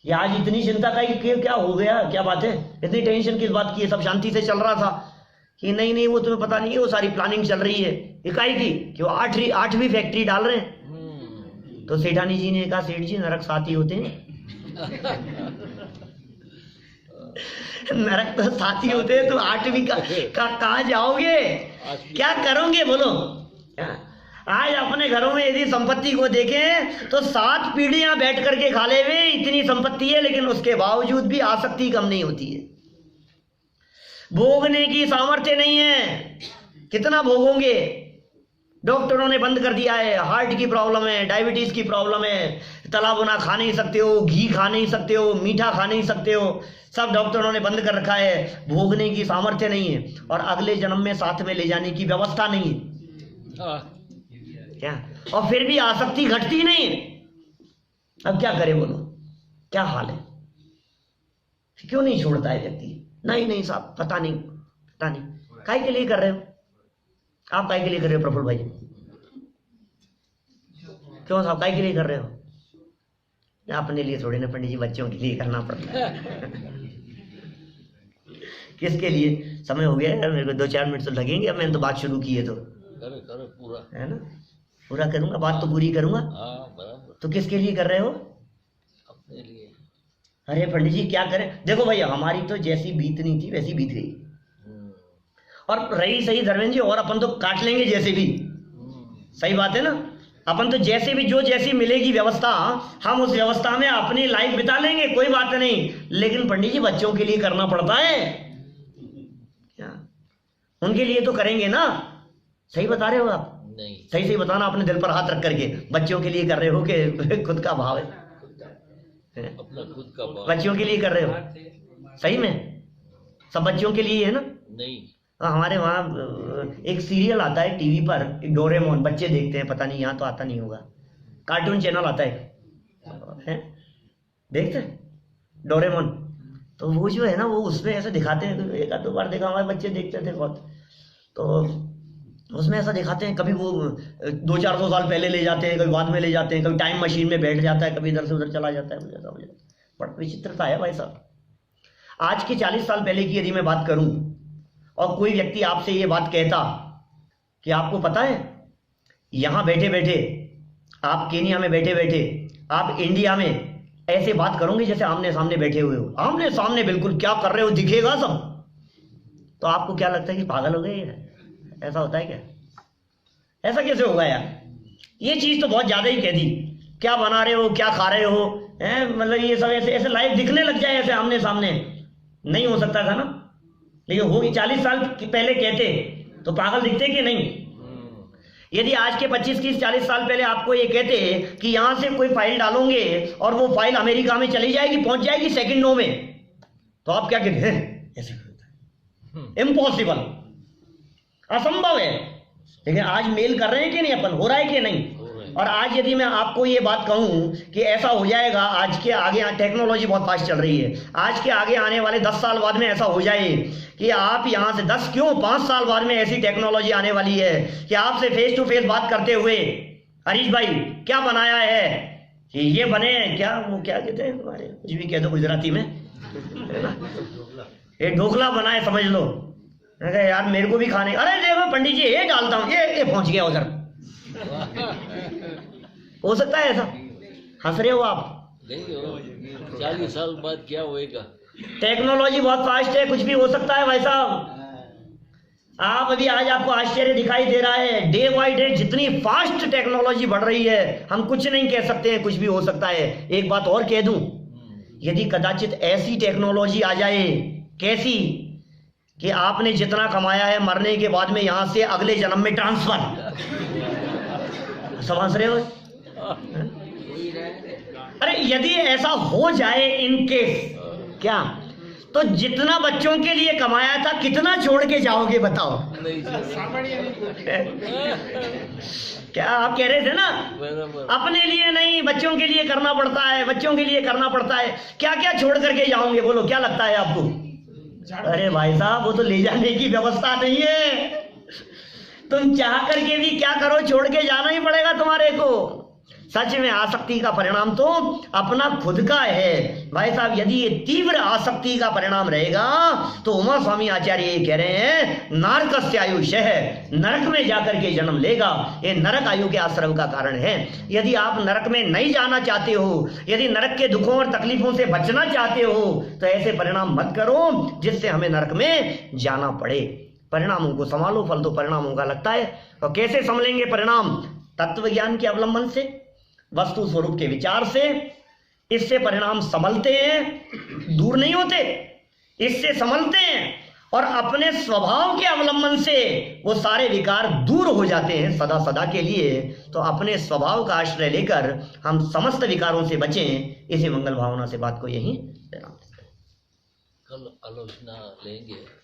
कि आज इतनी चिंता का क्या हो गया, क्या बात है, इतनी टेंशन किस बात की है? सब शांति से चल रहा था। कि नहीं वो तुम्हें पता नहीं है, वो सारी प्लानिंग चल रही है इकाई की, कि वो 8वीं फैक्ट्री डाल रहे हैं। तो सेठानी जी ने कहा, सेठ जी नरक 7 ही होते हैं। नरक तो साथी होते हैं, तो 8वीं का कहाँ जाओगे, क्या करोगे बोलो। आज अपने घरों में यदि संपत्ति को देखें तो 7 पीढ़ियां बैठ करके खा ले हुए इतनी संपत्ति है, लेकिन उसके बावजूद भी आसक्ति कम नहीं होती है, भोगने की सामर्थ्य नहीं है। कितना भोगोगे। डॉक्टरों ने बंद कर दिया है, हार्ट की प्रॉब्लम है, डायबिटीज की प्रॉब्लम है, तला भुना खा नहीं सकते हो, घी खा नहीं सकते हो, मीठा खा नहीं सकते हो, सब डॉक्टरों ने बंद कर रखा है। भोगने की सामर्थ्य नहीं है और अगले जन्म में साथ में ले जाने की व्यवस्था नहीं है। क्या, और फिर भी आसक्ति घटती नहीं है। अब क्या करे बोलो, क्या हाल है, क्यों नहीं छोड़ता है व्यक्ति। नहीं साहब, पता नहीं काहे के लिए कर रहे हो आप, काहे के लिए कर रहे हो प्रफुल्ल भाई, क्यों साहब काहे के लिए कर रहे हो। अपने लिए थोड़ी ना पंडित जी, बच्चों के लिए करना पड़ता है। किसके लिए। समय हो गया यार, मेरे को 2-4 मिनट तो लगेंगे। अब मैंने तो बात शुरू की है तो करे पूरा, है ना, पूरा करूंगा, बात तो पूरी करूंगा। बराबर। तो किसके लिए कर रहे हो। अपने लिए। अरे पंडित जी क्या करें, देखो भैया हमारी तो जैसी बीतनी थी वैसी बीत गई, और रही सही धर्मेंद्र जी, और अपन तो काट लेंगे जैसे भी। सही बात है ना, अपन तो जैसे भी जो जैसी मिलेगी व्यवस्था, हम उस व्यवस्था में अपनी लाइफ बिता लेंगे, कोई बात नहीं। लेकिन पंडित जी बच्चों के लिए करना पड़ता है क्या, उनके लिए तो करेंगे ना। सही बता रहे हो आप। नहीं, सही बताना, अपने दिल पर हाथ रख करके, बच्चों के लिए कर रहे हो कि खुद का भाव है, अपना खुद का भाव। बच्चों के लिए कर रहे हो सही में, सब बच्चों के लिए है ना। नहीं, हमारे वहाँ एक सीरियल आता है टीवी पर, डोरेमोन, बच्चे देखते हैं, पता नहीं यहाँ तो आता नहीं होगा, कार्टून चैनल आता है देखते हैं डोरेमोन। तो वो जो है ना, वो उसमें ऐसे दिखाते हैं, 1-2 बार देखा, हमारे बच्चे देखते थे बहुत, तो उसमें ऐसा दिखाते हैं, कभी वो 200-400 साल पहले ले जाते हैं, कभी बाद में ले जाते हैं, कभी टाइम मशीन में बैठ जाता है, कभी इधर से उधर चला जाता है, बड़ा विचित्रता है भाई साहब। आज के 40 साल पहले की यदि मैं बात करूं और कोई व्यक्ति आपसे ये बात कहता कि आपको पता है यहां बैठे बैठे आप, केनिया में बैठे बैठे आप इंडिया में ऐसे बात करोगे जैसे आमने सामने बैठे हुए हो, आमने सामने बिल्कुल क्या कर रहे हो दिखेगा सब, तो आपको क्या लगता है कि पागल हो गए। ऐसा होता है क्या, ऐसा कैसे होगा यार। ये चीज तो बहुत ज्यादा ही कह दी, क्या बना रहे हो, क्या खा रहे हो, मतलब ये सब ऐसे ऐसे लाइव दिखने लग जाए ऐसे आमने सामने, नहीं हो सकता था ना। लेकिन होगी 40 साल पहले कहते तो पागल दिखते कि नहीं। यदि आज के 25-30-40 साल पहले आपको ये कहते कि यहां से कोई फाइल डालोगे और वो फाइल अमेरिका में चली जाएगी, पहुंच जाएगी सेकंडों में, तो आप क्या कहते हैं, ऐसे इम्पॉसिबल, असंभव है। लेकिन आज मेल कर रहे हैं कि नहीं अपन, हो रहा है कि नहीं। और आज यदि मैं आपको ये बात कहूं कि ऐसा हो जाएगा, आज के आगे टेक्नोलॉजी बहुत फास्ट चल रही है, आज के आगे आने वाले 10 साल बाद में ऐसा हो जाए कि आप यहां से 10 क्यों 5 साल बाद में ऐसी टेक्नोलॉजी आने वाली है कि आपसे फेस टू फेस बात करते हुए, हरीश भाई क्या बनाया है, ये बने क्या, वो क्या कहते हैं तुम्हारे, कुछ भी कह दो गुजराती में, ये ढोकला बनाए समझ लो। यार मेरे को भी खाने, अरे देखो पंडित जी ये डालता हूँ, ये पहुंच गया उधर। हो सकता है ऐसा, हंस रहे हो आप। नहीं हो, 40 साल बाद क्या होएगा। टेक्नोलॉजी बहुत फास्ट है, कुछ भी हो सकता है भाई साहब। आप अभी आज आपको आश्चर्य दिखाई दे रहा है, डे बाई डे जितनी फास्ट टेक्नोलॉजी बढ़ रही है, हम कुछ नहीं कह सकते हैं, कुछ भी हो सकता है। एक बात और कह दूं, यदि कदाचित ऐसी टेक्नोलॉजी आ जाए, कैसी कि आपने जितना कमाया है मरने के बाद में यहां से अगले जन्म में ट्रांसफर, समझ रहे हो। अरे यदि ऐसा हो जाए इन केस, क्या तो जितना बच्चों के लिए कमाया था कितना छोड़ के जाओगे बताओ। क्या आप कह रहे थे ना, अपने लिए नहीं बच्चों के लिए करना पड़ता है, बच्चों के लिए करना पड़ता है, क्या क्या छोड़ करके जाओगे बोलो, क्या लगता है आपको। अरे भाई साहब वो तो ले जाने की व्यवस्था नहीं है, तुम चाह करके भी क्या करो, छोड़ के जाना ही पड़ेगा तुम्हारे को। सच में आसक्ति का परिणाम तो अपना खुद का है भाई साहब। यदि ये तीव्र आसक्ति का परिणाम रहेगा तो उमा स्वामी आचार्य ये कह रहे हैं नारकस्य आयुष्य है, नरक में जाकर के जन्म लेगा। ये नरक आयु के आश्रम का कारण है। यदि आप नरक में नहीं जाना चाहते हो, यदि नरक के दुखों और तकलीफों से बचना चाहते हो, तो ऐसे परिणाम मत करो जिससे हमें नरक में जाना पड़े। परिणामों को संभालो, फल तो परिणामों का लगता है। और कैसे संभलेंगे परिणाम? तत्व ज्ञान के अवलंबन से, वस्तु स्वरूप के विचार से। इससे परिणाम संभलते हैं, दूर नहीं होते, इससे संभलते हैं। और अपने स्वभाव के अवलंबन से वो सारे विकार दूर हो जाते हैं सदा सदा के लिए। तो अपने स्वभाव का आश्रय लेकर हम समस्त विकारों से बचें। इसी मंगल भावना से बात को यहीं विराम देते हैं। कल आलोचना लेंगे।